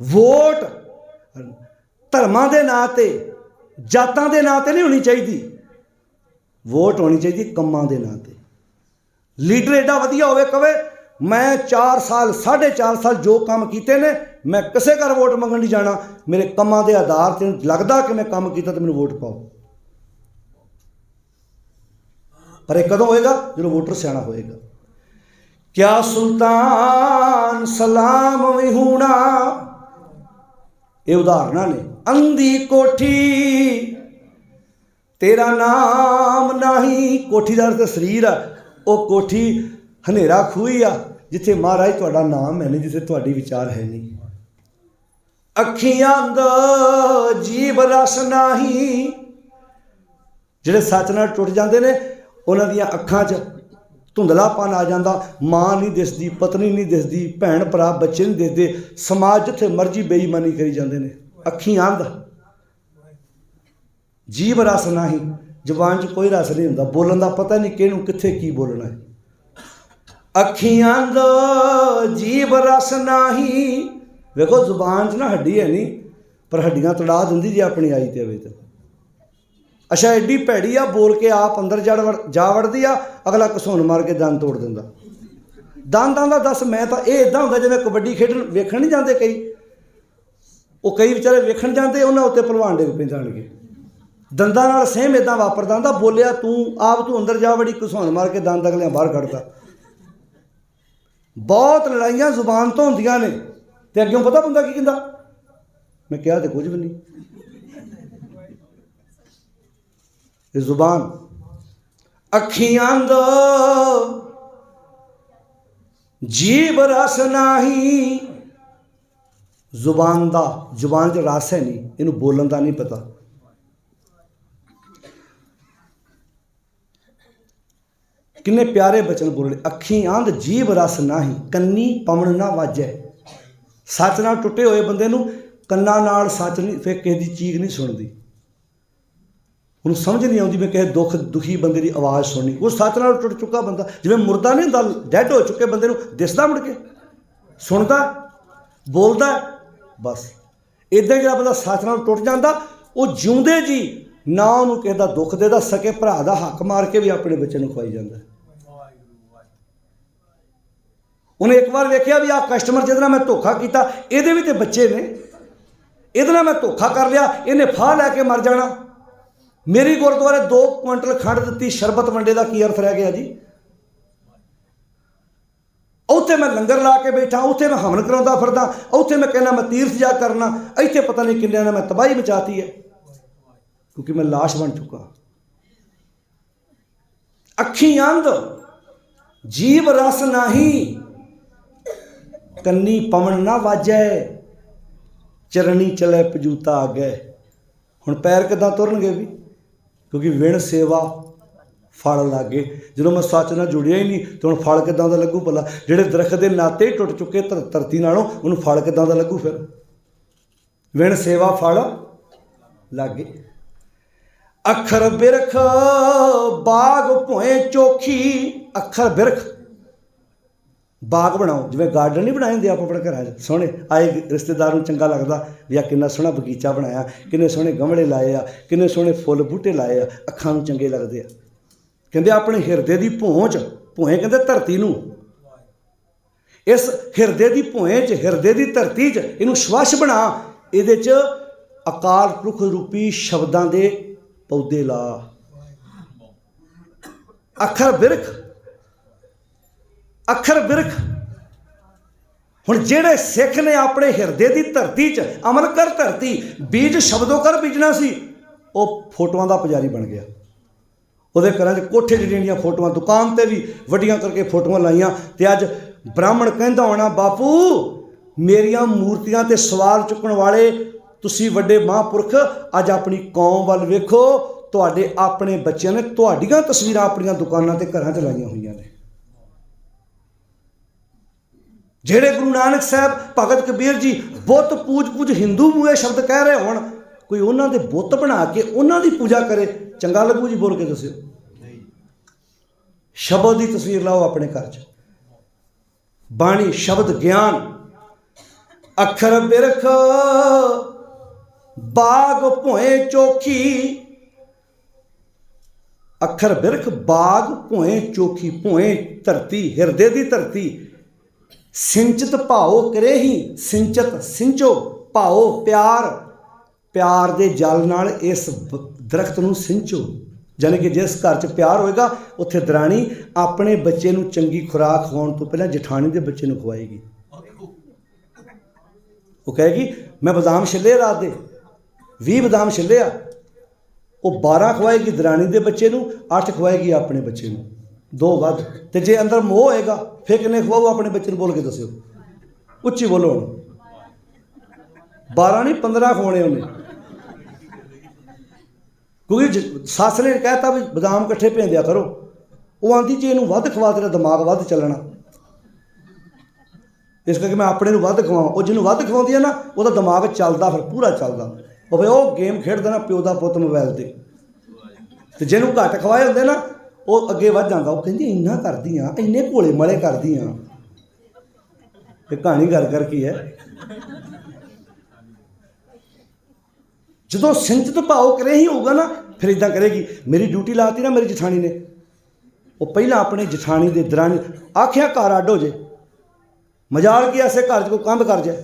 वोट धर्मां दे नां ते, जातां दे नां ते नहीं होनी चाहिए। वोट होनी चाहिए कम्मां दे नां ते। लीडर एडा वधिया होवे, कवे मैं 4 साल 4.5 साल जो काम कीते ने, मैं किसे घर वोट मंगण नहीं जाना, मेरे कम्मां दे आधार ते लगदा कि मैं काम कीता तो मैनूं वोट पाओ। पर यह कदों होएगा? जो वोटर सियाणा होएगा। क्या सुल्तान सलाम विहूणा, ये उदाहरण ने। अंधी कोठी तेरा नाम नाही, कोठी का अर्थ शरीर आ, वो कोठी हनेरा खूही आ जिथे महाराज तुहाडा नाम है नहीं, जिथे तुहाडी विचार है नहीं। अखियां दा जीव रस नाही, ਜਿਹੜੇ सच नाल टुट जाते हैं उन्हां दियां अखां 'च धुंधलापन आ जाता, माँ नहीं दिसदी, पत्नी नहीं दिसदी, भैन भरा बच्चे नहीं दिसते, समाज जिथे मर्जी बेईमानी करी जाते हैं। अखियां दा जीव रस नाही, जबान 'च कोई रस नहीं हुंदा, बोलन का पता नहीं किहनूं कित्थे की बोलना है। अखियां दा जीव रस नाही, वेखो जुबान 'च ना हड्डी है नहीं, पर हड्डियां तड़ा दिंदी जे अपनी आई ते तो। अच्छा एडी भैड़ी आ, बोल के आप अंदर जा वड़दी आ, अगला घसोन मार के दंद तोड़ दिंदा। दंदां दा दस मैं तो ये इदां हुंदा जिवें कबड्डी खेडण वेखण नहीं जाते कई, वो कई बेचारे वेखण जाते उन्हां उत्ते भलवान डिग पैंदे आणगे। दंदां नाल सेम इदां वापरदा हुंदा, बोलिया तू आप तू अंदर जा वड़ी, घसोन मार के दंद अगले बाहर कढ़दा। बहुत लड़ाइयां जुबान तो हुंदियां ने, ते अग्गों पता बंदा की कहंदा, मैं कहा तो कुछ भी नहीं। जुबान अखियां दा जीव रस नाही, जुबान दा जुबान च रस है नहीं, इनू बोलन का नहीं पता। किन्ने प्यारे बचन बोले, अखियां दा जीव रस नाही, कन्नी पवन ना वाजै। सच नाल टुटे हुए बंदे नू कन्ना नाल सच नहीं, फिर किसी की चीख नहीं सुनती, उन्हें समझ नहीं आती। मैं किसी दुखी बंदे की आवाज़ सुननी, वो सच नाल टुट चुका बंदा, जिवें मुर्दा नहीं हुंदा, डैड हो चुके बंदे नूं दिसदा मुड़ के, सुनदा बोलदा, बस इदां जिहड़ा बंदा सच नाल टुट जांदा, वो जिउंदे जी ना उन्होंने किसी का दुख देता, सके भरा का हक मार के भी अपने बच्चे नूं खुआई जांदा। उन्हें एक बार वेख्या भी आ कस्टमर जिहदे नाल मैं धोखा कीता, इहदे भी तो बच्चे ने, इहदे नाल मैं धोखा कर लिया, इहने फाह लैके मर जाना, मेरी गुरुद्वारे 2 क्विंटल खंड दी, शरबत वंडे का की अर्थ रह गया जी। उत्थे मैं लंगर ला के बैठा, उत्थे मैं हवन कराउंदा फिरदा, उत्थे मैं कहना मैं तीर्थ जा करना, इत्थे पता नहीं किन्ने ने मैं तबाही मचाती है, क्योंकि मैं लाश बन चुका। अखियां दा जीव रस नाही, कन्नी पवन ना वाजै, चरनी चले पजूता आगे। हुण पैर किदां तुरनगे भी, क्योंकि विण सेवा फल लागे। जो मैं सच नाल जुड़िया ही नहीं तो हुण फल किदां दा लगू भला, जिहड़े दरख्त के नाते ही टुट चुके धरती नालों, उन्होंने फल किदां दा लगू। फिर विण सेवा फल लागे। अखर बिरख बाग भोए चोखी, अखर बिरख बाग बनाओ, जिवें गार्डन नहीं बनाए होंदे आप अपने घर सोहणे, आए रिश्तेदार नूं चंगा लगता भी आ किन्ना सोहना बगीचा बनाया, किन्ने सोहने गमले लाए आ, किन्ने सोहने फुल बूटे लाए आ, अखां नूं चंगे लगदे आ। कहंदे अपने हिरदे दी भोंच, भोए कहंदे धरती नूं, इस हिरदे दी भोए च, हिरदे दी धरती च इनूं स्वच्छ बना, इहदे च अकाल पुरख रूपी शब्दां दे पौधे ला। अखर बिरख, अखर बिरख। हुण जिहड़े सिख ने अपने हिरदे की धरती च अमल कर धरती, बीज शब्दों कर बीजना सी, वो फोटोआं का पुजारी बन गया। वो घर कोठे ਜਿਹੜੀਆਂ फोटोआं, दुकान पर भी वड्डियां करके फोटोआं लाइया, तो अज ब्राह्मण कहता होना बापू मेरिया मूर्तियां ते सवाल चुकण वाले तुसी वड्डे महापुरख, अज अपनी कौम वाल वेखो, तुहाडे अपने बच्चों ने तुहाडीआं तस्वीरां अपनी दुकानां ते घरां च लाइयां होईयां ने। जेड़े गुरु नानक साहब, भगत कबीर जी बुत पूज पूज हिंदू मूए शब्द कह रहे होण, कोई उन्हां दे बुत बना के उन्हां दी पूजा करे, चंगा लगू जी? बोल के दस्सिओ। शब्द की तस्वीर लाओ अपने घर च, बाणी शब्द ज्ञान। अखर बिरख बाग भोए चोखी, अखर बिरख बाग भोए चोखी, भोए धरती, हिरदे की धरती। सिंचित भाओ करे ही, सिंचत सिंचो, भाओ प्यार, प्यार दे जल नाल इस दरख्त नूं सिंचो। यानी कि जिस घर च प्यार होएगा, उत्थे दराणी अपने बच्चे नूं चंगी खुराक खवाउण तो पहलां जठानी दे बच्चे नूं खवाएगी। वो कहेगी मैं बदाम छिले रात दे 20 बदाम छिले आ, ਉਹ 12 ਖਵਾਏਗੀ ਦਰਾਣੀ ਦੇ ਬੱਚੇ ਨੂੰ, 8 ਖਵਾਏਗੀ ਆਪਣੇ ਬੱਚੇ ਨੂੰ, 2 ਵੱਧ। ਤੇ ਜੇ ਅੰਦਰ ਮੋਹ ਹੋਏਗਾ ਫਿਰ ਕਿੰਨੇ ਖਵਾਓ ਆਪਣੇ ਬੱਚੇ ਨੂੰ? ਬੋਲ ਕੇ ਦੱਸਿਓ, ਉੱਚੀ ਬੋਲੋ ਹੁਣ। 12 ਨਹੀਂ 15 ਖਵਾਉਣੇ ਉਹਨੇ, ਕਿਉਂਕਿ ਸੱਸ ਨੇ ਕਹਿਤਾ ਵੀ ਬਦਾਮ ਇਕੱਠੇ ਭੇਂਦਿਆ ਕਰੋ। ਉਹ ਆਂਦੀ ਜੇ ਇਹਨੂੰ ਵੱਧ ਖਵਾ ਤੇਰਾ ਦਿਮਾਗ ਵੱਧ ਚੱਲਣਾ, ਇਸ ਕਰਕੇ ਮੈਂ ਆਪਣੇ ਨੂੰ ਵੱਧ ਖਵਾਵਾਂ। ਉਹ ਜਿਹਨੂੰ ਵੱਧ ਖਵਾਉਂਦੀ ਹੈ ਨਾ ਉਹਦਾ ਦਿਮਾਗ ਚੱਲਦਾ, ਫਿਰ ਪੂਰਾ ਚੱਲਦਾ। ਉਹ ਫਿਰ ਉਹ ਗੇਮ ਖੇਡਦਾ ਨਾ ਪਿਓ ਦਾ ਪੁੱਤ ਮੋਬਾਈਲ 'ਤੇ। ਅਤੇ ਜਿਹਨੂੰ ਘੱਟ ਖਵਾਏ ਹੁੰਦੇ ਨਾ ਉਹ ਅੱਗੇ ਵੱਧ ਜਾਂਦਾ। ਉਹ ਕਹਿੰਦੀ ਇੰਨਾ ਕਰਦੀ ਹਾਂ, ਇੰਨੇ ਘੋਲੇ ਮਲੇ ਕਰਦੀ ਹਾਂ। ਇਹ ਕਹਾਣੀ ਕਰ ਕੀ ਹੈ। ਜਦੋਂ ਸਿੰਚਤ ਭਾਵ ਕਰੇ ਹੀ ਹੋਊਗਾ ਨਾ, ਫਿਰ ਇੱਦਾਂ ਕਰੇਗੀ। ਮੇਰੀ ਡਿਊਟੀ ਲਾਤੀ ਨਾ ਮੇਰੀ ਜਠਾਣੀ ਨੇ, ਉਹ ਪਹਿਲਾਂ ਆਪਣੇ ਜਠਾਣੀ ਦੇ ਦਰਾਣੀ ਆਖਿਆ ਘਰ ਅੱਡ ਹੋ ਜੇ, ਮਜਾਲ ਕੀ ਐਸੇ ਘਰ 'ਚ ਕੋਈ ਕੰਧ ਕਰ ਜਾਏ।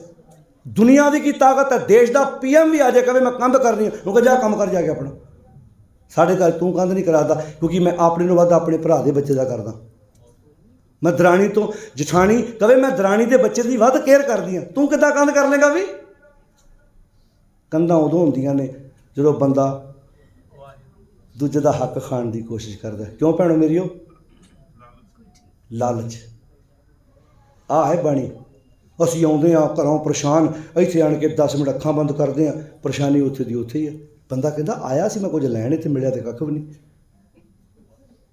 ਦੁਨੀਆ ਦੀ ਕੀ ਤਾਕਤ ਹੈ, ਦੇਸ਼ ਦਾ PM ਵੀ ਆ ਜਾਏ ਕਵੇ ਮੈਂ ਕੰਧ ਕਰਨੀ ਹੈ, ਉਹ ਜਾ ਕੰਮ ਕਰ ਜਾ ਕੇ ਆਪਣਾ। ਸਾਡੇ ਘਰ ਤੂੰ ਕੰਧ ਨਹੀਂ ਕਰਾਦਾ, ਕਿਉਂਕਿ ਮੈਂ ਆਪਣੇ ਨੂੰ ਵੱਧ ਆਪਣੇ ਭਰਾ ਦੇ ਬੱਚੇ ਦਾ ਕਰਦਾ। ਮੈਂ ਦਰਾਣੀ ਤੋਂ ਜਠਾਣੀ ਕਵੇ ਮੈਂ ਦਰਾਣੀ ਦੇ ਬੱਚੇ ਦੀ ਵੱਧ ਕੇਅਰ ਕਰਦੀ ਹਾਂ, ਤੂੰ ਕਿੱਦਾਂ ਕੰਧ ਕਰ ਲੇਗਾ ਵੀ? ਕੰਧਾਂ ਉਦੋਂ ਹੁੰਦੀਆਂ ਨੇ ਜਦੋਂ ਬੰਦਾ ਦੂਜੇ ਦਾ ਹੱਕ ਖਾਣ ਦੀ ਕੋਸ਼ਿਸ਼ ਕਰਦਾ। ਕਿਉਂ ਭੈਣੋ ਮੇਰੀਓ? ਲਾਲਚ। ਆਹ ਹੈ ਬਾਣੀ। ਅਸੀਂ ਆਉਂਦੇ ਹਾਂ ਘਰੋਂ ਪਰੇਸ਼ਾਨ, ਇੱਥੇ ਆਣ ਕੇ 10 ਮਿੰਟ ਅੱਖਾਂ ਬੰਦ ਕਰਦੇ ਹਾਂ, ਪਰੇਸ਼ਾਨੀ ਉੱਥੇ ਦੀ ਉੱਥੇ ਹੀ ਹੈ। ਬੰਦਾ ਕਹਿੰਦਾ ਆਇਆ ਸੀ ਮੈਂ ਕੁਝ ਲੈਣ, ਇੱਥੇ ਮਿਲਿਆ ਤੇ ਕੱਖ ਵੀ ਨਹੀਂ।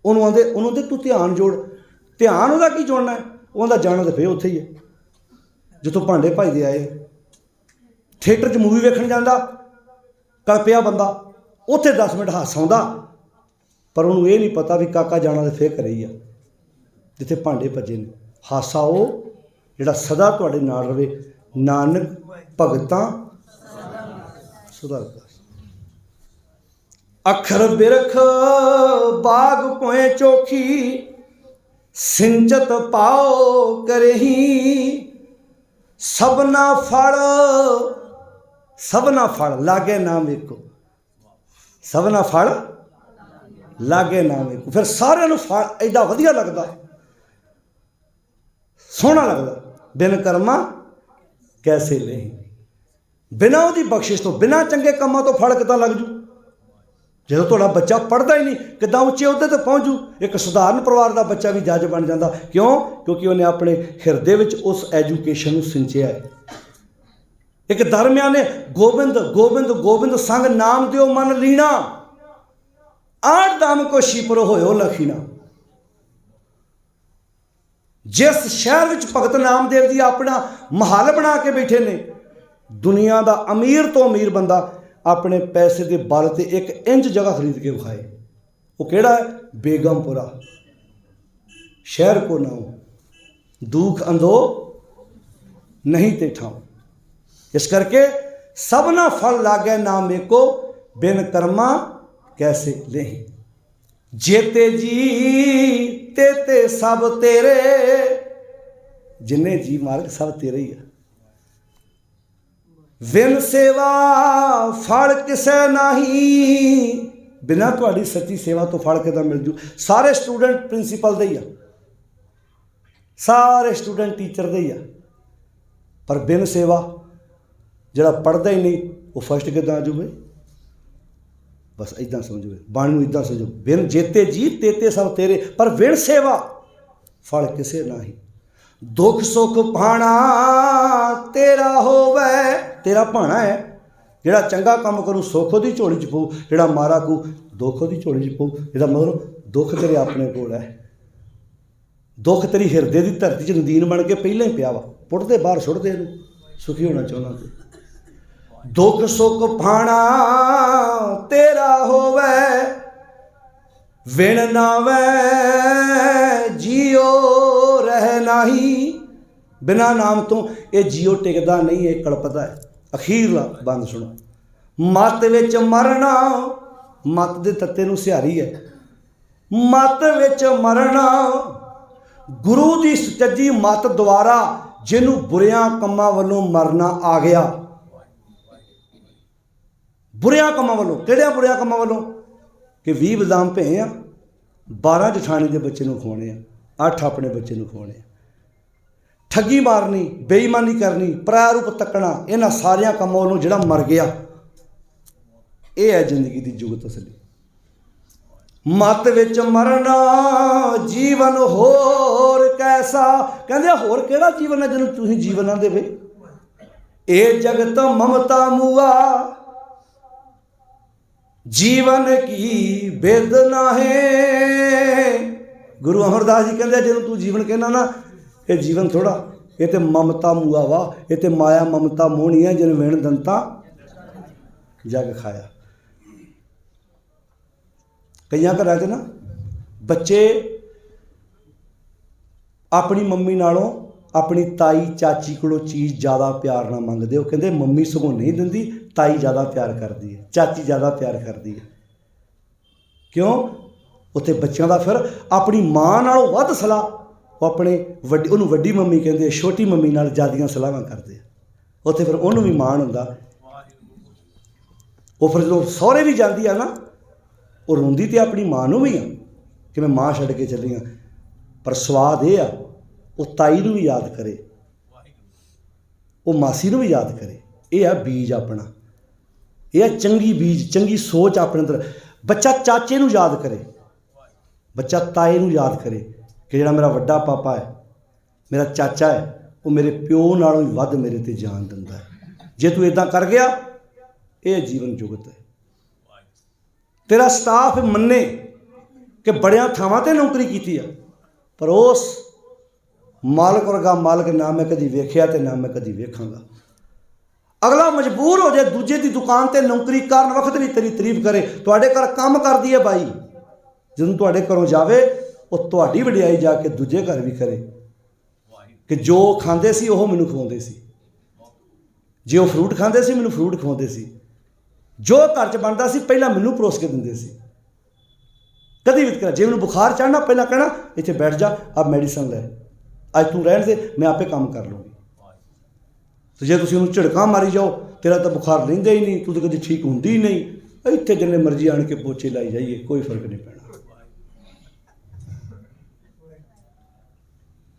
ਉਹਨੂੰ ਆਂਦੇ ਤੂੰ ਧਿਆਨ ਜੋੜ। ਧਿਆਨ ਉਹਦਾ ਕੀ ਜੋੜਨਾ ਹੈ? ਉਹਦਾ ਜਾਣਾ ਤਾਂ ਫਿਰ ਉੱਥੇ ਹੀ ਹੈ ਜਿੱਥੋਂ ਭਾਂਡੇ ਭਜਦੇ ਆਏ। ਥੀਏਟਰ 'ਚ ਮੂਵੀ ਵੇਖਣ ਜਾਂਦਾ ਕਲਪਿਆ ਬੰਦਾ, ਉੱਥੇ 10 ਮਿੰਟ ਹੱਸ ਆਉਂਦਾ, ਪਰ ਉਹਨੂੰ ਇਹ ਨਹੀਂ ਪਤਾ ਵੀ ਕਾਕਾ ਜਾਣਾ ਤਾਂ ਫਿਰ ਘਰੇ ਹੀ ਆ ਜਿੱਥੇ ਭਾਂਡੇ ਭੱਜੇ ਨੇ। ਹਾਸਾ ਉਹ ਜਿਹੜਾ ਸਦਾ ਤੁਹਾਡੇ ਨਾਲ ਰਵੇ। ਨਾਨਕ ਭਗਤਾਂ ਸਦਾ ਰਹਾਸ। ਅੱਖਰ ਬਿਰਖ ਬਾਗ ਭੋਏ ਚੋਖੀ, ਸਿੰਚਤ ਪਾਓ ਕਰਹੀ। ਸਭਨਾ ਫਲ ਲਾਗੇ ਨਾ ਮੇਕੋ, ਸਭਨਾ ਫਲ ਲਾਗੇ ਨਾ ਮੇਕੋ। ਫਿਰ ਸਾਰਿਆਂ ਨੂੰ ਫਲ ਐਡਾ ਵਧੀਆ ਲੱਗਦਾ, ਸੋਹਣਾ ਲੱਗਦਾ। ਬਿਨ ਕਰਮਾ ਕੈਸੇ ਨਹੀਂ, ਬਿਨਾਂ ਉਹਦੀ ਬਖਸ਼ਿਸ਼ ਤੋਂ, ਬਿਨਾਂ ਚੰਗੇ ਕੰਮਾਂ ਤੋਂ ਫਲ ਕਿੱਦਾਂ ਲੱਗ ਜੂ? ਜਦੋਂ ਤੁਹਾਡਾ ਬੱਚਾ ਪੜ੍ਹਦਾ ਹੀ ਨਹੀਂ, ਕਿੱਦਾਂ ਉੱਚੇ ਅਹੁਦੇ 'ਤੇ ਪਹੁੰਚ ਜੂ? ਇੱਕ ਸਧਾਰਨ ਪਰਿਵਾਰ ਦਾ ਬੱਚਾ ਵੀ ਜੱਜ ਬਣ ਜਾਂਦਾ। ਕਿਉਂ? ਕਿਉਂਕਿ ਉਹਨੇ ਆਪਣੇ ਹਿਰਦੇ ਵਿੱਚ ਉਸ ਐਜੂਕੇਸ਼ਨ ਨੂੰ ਸਿੰਚਿਆ ਹੈ। ਇੱਕ ਦਰਮਿਆਨੇ ਗੋਬਿੰਦ ਗੋਬਿੰਦ ਗੋਬਿੰਦ ਸੰਗ ਨਾਮ ਦਿਓ ਮਨ ਲੀਣਾ, ਆਠ ਦਾਮ ਕੋ ਸ਼ੀਪਰੋ ਹੋਇਓ ਲਖੀਣਾ। ਜਿਸ ਸ਼ਹਿਰ ਵਿੱਚ ਭਗਤ ਨਾਮਦੇਵ ਜੀ ਆਪਣਾ ਮਹੱਲ ਬਣਾ ਕੇ ਬੈਠੇ ਨੇ, ਦੁਨੀਆ ਦਾ ਅਮੀਰ ਤੋਂ ਅਮੀਰ ਬੰਦਾ ਆਪਣੇ ਪੈਸੇ ਦੇ ਬਲ 'ਤੇ 1 ਇੰਚ ਜਗ੍ਹਾ ਖਰੀਦ ਕੇ ਵਿਖਾਏ। ਉਹ ਕਿਹੜਾ ਹੈ? ਬੇਗਮਪੁਰਾ। ਸ਼ਹਿਰ ਕੋ ਨਾਮ ਦੁੱਖ ਅੰਧੋ ਨਹੀਂ ਤੇ ਠਾਉ। ਇਸ ਕਰਕੇ ਸਭਨਾ ਫਲ ਲਾਗੇ ਨਾ ਮੇਕੋ, ਬਿਨ ਕਰਮਾ ਕੈਸੇ ਨਹੀਂ। ਜੇਤੇ ਜੀ ਤੇ ਸਭ ਤੇਰੇ, ਜਿੰਨੇ ਜੀ ਮਾਲਕ ਸਭ ਤੇਰੇ ਹੀ ਆ। ਵਿਨ ਸੇਵਾ ਫਲ ਕਿਸੇ ਨਹੀਂ, ਬਿਨਾਂ ਤੁਹਾਡੀ ਸੱਚੀ ਸੇਵਾ ਤੋਂ ਫਲ ਕਿੱਦਾਂ ਮਿਲ ਜੂ? ਸਾਰੇ ਸਟੂਡੈਂਟ ਪ੍ਰਿੰਸੀਪਲ ਦੇ ਹੀ ਆ, ਸਾਰੇ ਸਟੂਡੈਂਟ ਟੀਚਰ ਦੇ ਹੀ ਆ, ਪਰ ਬਿਨ ਸੇਵਾ ਜਿਹੜਾ ਪੜ੍ਹਦਾ ਹੀ ਨਹੀਂ ਉਹ ਫਸਟ ਕਿੱਦਾਂ ਆ ਜੂਵੇ? ਬਸ ਇੱਦਾਂ ਸਮਝੋ, ਬਾਣੀ ਨੂੰ ਇੱਦਾਂ ਸਮਝੋ। ਬਿਨ ਜੇਤੇ ਜੀ ਤੇਤੇ ਸਭ ਤੇਰੇ, ਪਰ ਬਿਨ ਸੇਵਾ ਫਲ ਕਿਸੇ ਨਹੀਂ। ਦੁੱਖ ਸੁੱਖ ਭਾਣਾ ਤੇਰਾ ਹੋਵੇ, ਤੇਰਾ ਭਾਣਾ ਹੈ। ਜਿਹੜਾ ਚੰਗਾ ਕੰਮ ਕਰੂ ਸੁੱਖ ਉਹਦੀ ਝੋਲੀ 'ਚ ਪਊ, ਜਿਹੜਾ ਮਾੜਾ ਕੂ ਦੁੱਖ ਉਹਦੀ ਝੋਲੀ 'ਚ ਪਊ। ਇਹਦਾ ਮਤਲਬ ਦੁੱਖ ਤੇਰੇ ਆਪਣੇ ਕੋਲ ਹੈ। ਦੁੱਖ ਤੇਰੀ ਹਿਰਦੇ ਦੀ ਧਰਤੀ 'ਚ ਨਦੀਨ ਬਣ ਕੇ ਪਹਿਲਾਂ ਹੀ ਪਿਆ ਵਾ, ਪੁੱਟਦੇ ਬਾਹਰ ਸੁੱਟਦੇ ਇਹਨੂੰ, ਸੁਖੀ ਹੋਣਾ ਚਾਹੁੰਦਾ ਤੇ। ਦੁੱਖ ਸੁੱਖ ਭਾਣਾ ਤੇਰਾ ਹੋਵੇ, ਵਿਣ ਨਾਵੇ ਜੀਓ ਰਹਿ ਨਹੀਂ। ਬਿਨਾਂ ਨਾਮ ਤੋਂ ਇਹ ਜੀਓ ਟਿਕਦਾ ਨਹੀਂ, ਇਹ ਕਲਪਦਾ ਹੈ। ਅਖੀਰਲਾ ਬੰਦ ਸੁਣੋ। ਮੱਤ ਵਿੱਚ ਮਰਨਾ, ਮੱਤ ਦੇ ਤੱਤੇ ਨੂੰ ਸਿਹਾਰੀ ਹੈ। ਮੱਤ ਵਿੱਚ ਮਰਨਾ, ਗੁਰੂ ਦੀ ਸੱਚੀ ਮੱਤ ਦੁਆਰਾ ਜਿਹਨੂੰ ਬੁਰਿਆਂ ਕੰਮਾਂ ਵੱਲੋਂ ਮਰਨਾ ਆ ਗਿਆ। ਬੁਰਿਆਂ ਕੰਮਾਂ ਵੱਲੋਂ, ਕਿਹੜਿਆਂ ਬੁਰਿਆਂ ਕੰਮਾਂ ਵੱਲੋਂ? ਕਿ 20 ਬਦਾਮ ਭੇ ਆ, 12 ਜਠਾਣੀ ਦੇ ਬੱਚੇ ਨੂੰ ਖਵਾਉਣੇ ਆ, 8 ਆਪਣੇ ਬੱਚੇ ਨੂੰ ਖਵਾਉਣੇ ਆ। ਠੱਗੀ ਮਾਰਨੀ, ਬੇਈਮਾਨੀ ਕਰਨੀ, ਪਰਾਇਆ ਰੂਪ ਤੱਕਣਾ, ਇਹਨਾਂ ਸਾਰਿਆਂ ਕੰਮਾਂ ਵੱਲੋਂ ਜਿਹੜਾ ਮਰ ਗਿਆ ये है जिंदगी की जुगत असली। मत विच मरना जीवन होर कैसा, कहते होर केड़ा जीवन है जिन्होंने तुसीं जीवन ना देवे। ए जगत ममता मुआ जीवन की बेदना है। गुरु अमरदास जी कहते जिन्होंने तू जीवन कहना ना, ये जीवन थोड़ा, ये तो ममता मुआ वा, ये तो माया ममता मोहनी है जिन वेण दंता जग खाया। कई घर च ना बच्चे अपनी मम्मी नालों अपनी ताई चाची को चीज़ ज़्यादा प्यार ना मंगते। वो कहते मम्मी सगों नहीं दिंदी, ताई ज़्यादा प्यार करती है, चाची ज़्यादा प्यार करती है। क्यों? उत्थे बच्चों का फिर अपनी माँ नालों वध सलाह वो अपने वड्डी, उन्होंने वड्डी मम्मी कहते, छोटी मम्मी नाल ज़्यादा सलाहां करते। उत्थे फिर उन्होंने भी माण हुंदा। वो फिर जो सहुरे भी जाती है ना, वो रोंदी तो अपनी माँ नूं भी आ कि मैं माँ छड्ड के चली हाँ, पर स्वाद ये आ वो ताई नूं भी याद करे, वो मासी नूं भी याद करे। ये है बीज अपना, यह है चंगी बीज, चंगी सोच अपने अंदर। बच्चा चाचे नूं याद करे, बच्चा ताए नूं याद करे कि जिहड़ा मेरा वड्डा पापा है, मेरा चाचा है, वो मेरे प्यो नालों भी वध मेरे ते जान दिंदा है। जे तू इदां कर गया, ये जीवन जुगत है। तेरा स्टाफ मन्ने कि बड़िया थावां ते नौकरी की है, पर उस मालक वर्गा मालक ना मैं कदी वेखिया ते ना मैं कदी वेखांगा। अगला मजबूर हो जाए दूजे की दुकान ते नौकरी करन वक्त भी तेरी तारीफ करे, तुहाडे घर काम करदी है बाई, जदों तुहाडे घरों जावे वो तुहाडी वडियाई जाके दूजे घर भी करे कि जो खांदे सी ओह मैनूं खवाउंदे सी, जे वो फ्रूट खांदे सी मैनूं फ्रूट खवाउंदे सी, जो घर च बनता सी पहला मैनूं परोस के दिंदे सी। कदी वितकरा, जे मैनूं बुखार चढ़ना पहला कहना इत्थे बैठ जा, अब मेडिसिन लै, अज तू रहन दे, मैं आपे काम कर लूँगी। तो जे तुसीं उहनूं झिड़कां मारी जाओ, तेरा तो बुखार लैंदा ही नहीं, तू तो कदी ठीक हुंदी ही नहीं, इत्थे जिन्ने मर्जी आण के पोचे लाई जाइए, कोई फर्क नहीं पैना।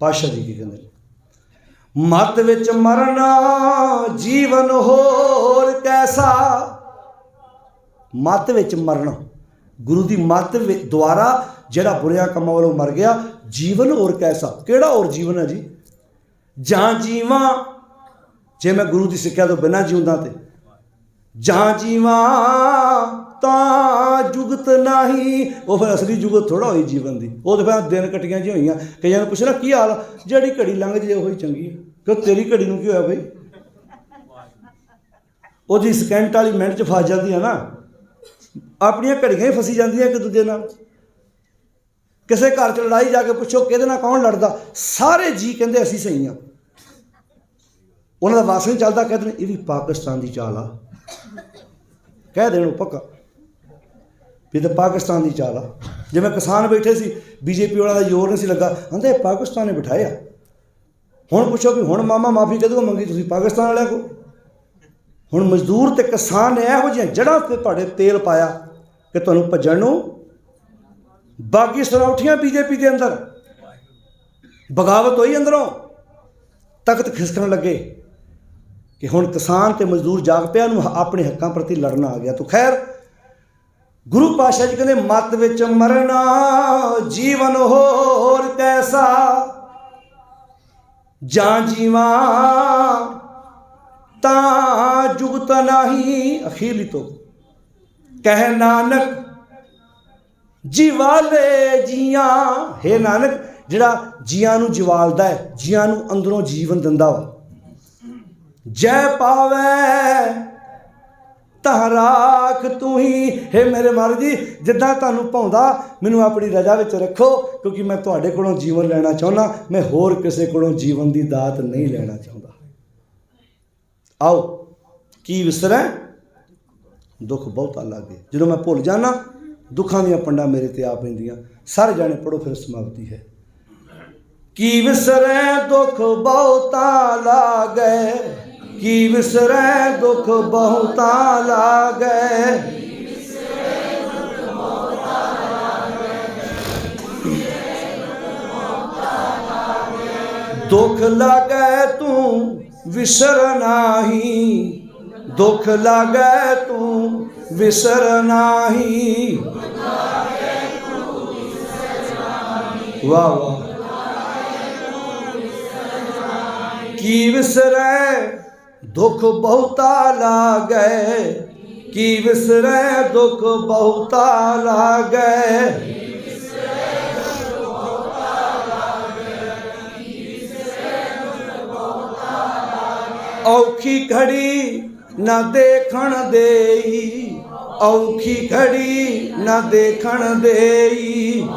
पातशाह जी की कहते मत विच मरना जीवन होर कैसा। मत विच मरना, गुरु की मत द्वारा जिहड़ा बुरिया कामां वालों मर गया, जीवन होर कैसा, केड़ा होर जीवन है जी। जां जीवां, जे मैं गुरु की सिक्ख्या तो बिना जीउंदा ते जां जीवां तां जुगत नहीं। वो फिर असली जुगत थोड़ा हुई जीवन की, वो तो फिर दिन कटियां जी हुई। कई ने पुछना की हाल, जिहड़ी घड़ी लंघ जे वही चंगी है। क्यों तेरी घड़ी नूं की होया बई, वो जी सकेंट वाली मिनट च फस जाती है ना, अपनियां घड़ियां ही फसी जांदियां एक दूजे नाल। किसी घर च लड़ाई जाके पुछो किहदे नाल कौन लड़दा, सारे जी कहंदे असीं सही हाँ। उन्हां दा वास नहीं चलदा, कहते हैं ये भी पाकिस्तान की चाल आ, कह देण पक्का भी तो पाकिस्तान की चाल आ। जिवें किसान बैठे सी, बीजेपी वालों का जोर नहीं सी लगा, आंदे पाकिस्तान ने बिठाया। हुण पुछो भी हुण मामा माफ़ी कदों मंगी तुसीं पाकिस्तान वालियां को। हुण मजदूर ते किसान ने इहो जिहियां जड़ां ते तुहाडे तेल पाया कि तुहानूं भज्जण नूं बागी सरौठियां बीजेपी के अंदर बगावत हुई, अंदरों तख्त खिसकन लगे कि हुण किसान ते मजदूर जाग पिया, नूं अपने हक्कां प्रति लड़ना आ गया। तो खैर गुरु पातशाह जी कहते मत विच मरना जीवन होर कैसा, जां जीवां तां जुगत नहीं। अखीरली तो कह नानक जीवाले जियां, हे नानक जिहड़ा जियां नूं जिवालदा है, जियां नूं अंदरों जीवन दिंदा वा, जय पावै तां राख तू ही। हे मेरे महाराज जी जिद्दां तुहानूं भाउंदा मैनूं अपनी रजा विच रखो, क्योंकि मैं तुहाडे कोलों जीवन लेना चाहुंदा, मैं होर किसी कोलों जीवन की दात नहीं लेना चाहुंदा। आओ की विसरै दुख बहुता लागे। जो मैं भुल जाना दुखों दियां पंडां मेरे ते आ पैंदियां। सारे जाने पढ़ो फिर समाप्ति है। की विसरै दुख बहुता लागे, की विसरै दुख बहुता लागे, दुख लागे तू विसर नाही, दुख लागे तू विसर नाही। वाह वाह। की विसरै दुख बहुता लागै, की विसरै दुख बहुता लागै। औखी घड़ी न देखण देई, औखी घड़ी न देखण देई।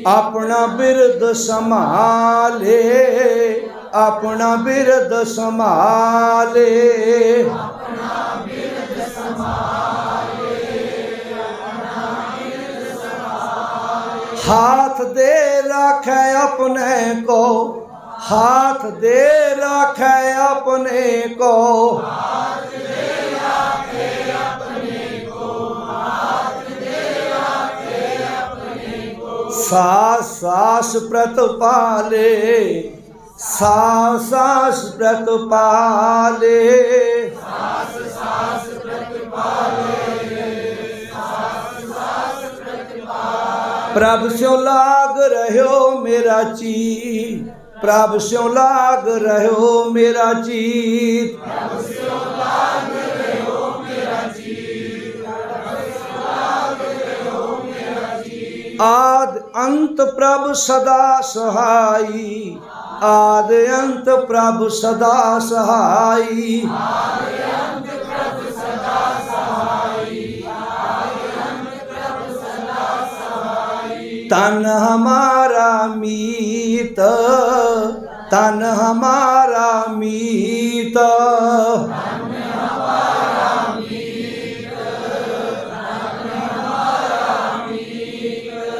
अपना बिरद संभाले, अपना बिरद संभाले। हाथ दे राखे अपने को, हाथ दे राखे अपने को। सास सास प्रत पाले, सास सास प्रत पाले। प्रभ स्यों लाग रह्यो मेरा चीत, प्रभ स्यों लाग रह्यो मेरा चीत। आद अंत प्रभ सदा सहाई, आद अंत प्रभ सदा सहाई। तन हमारा मीत, तन हमारा मीत।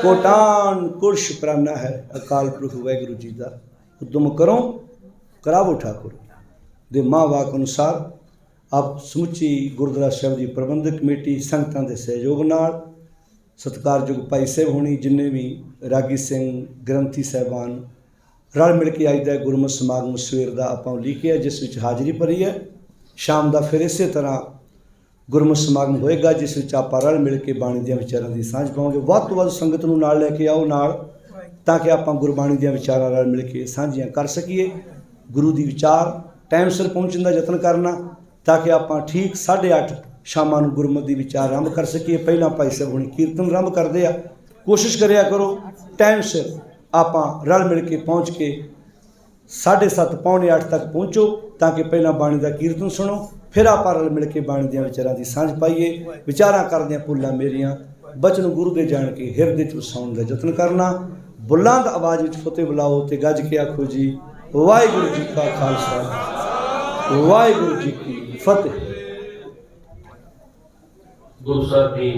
कोटान कुर शुकराना है अकाल पुरख वाहिगुरू जी का। उद्यम करो करावो ठाकुर दे मां वाक अनुसार आप समुची गुरुद्वारा साहिब की प्रबंधक कमेटी संगतां दे सहयोग नाल सत्कारयोग भाई साहब होनी जिन्ने भी रागी सिंह ग्रंथी साहबान रल मिल के अज का गुरमत समागम सवेर का आपां लिखिया जिस विच हाज़री भरी है। शाम का फिर इस तरह गुरमत समागम होएगा जिस विच आपां रल मिल के बाणी दियां विचारां दी सांझ पाओगे। वध तो वध संगत नूं नाल लैके आओ नाल ताकि आपां गुरबाणी दियां विचारां रल मिल के सांझियां कर सकीए। गुरु दी विचार टाइम सिर पहुँचने का यत्न करना ताकि आपां ठीक 8:30 शाम नूं गुरमत दी विचार आरंभ कर सकीए। पहला भाई साहब हुणी कीर्तन आरंभ करदे आ, कोशिश करिया करो टाइम सिर आपां रल मिल के पहुँच के 7:30 पौने 8 तक पहुँचो ताकि पहला बाणी का कीर्तन सुनो फिर आप रल मिल के बाणी दियां विचारां दी सांझ पाइए। विचारां करदियां भुल्लां मेरियां बचन गुरु दे जान के हिरदे च वसाउण दा यतन करना। बुलंद आवाज़ विच फतेह बुलाओ ते गज के आखो जी वाहिगुरू जी का खालसा वाहिगुरू जी की फतेह। गुरु साहब की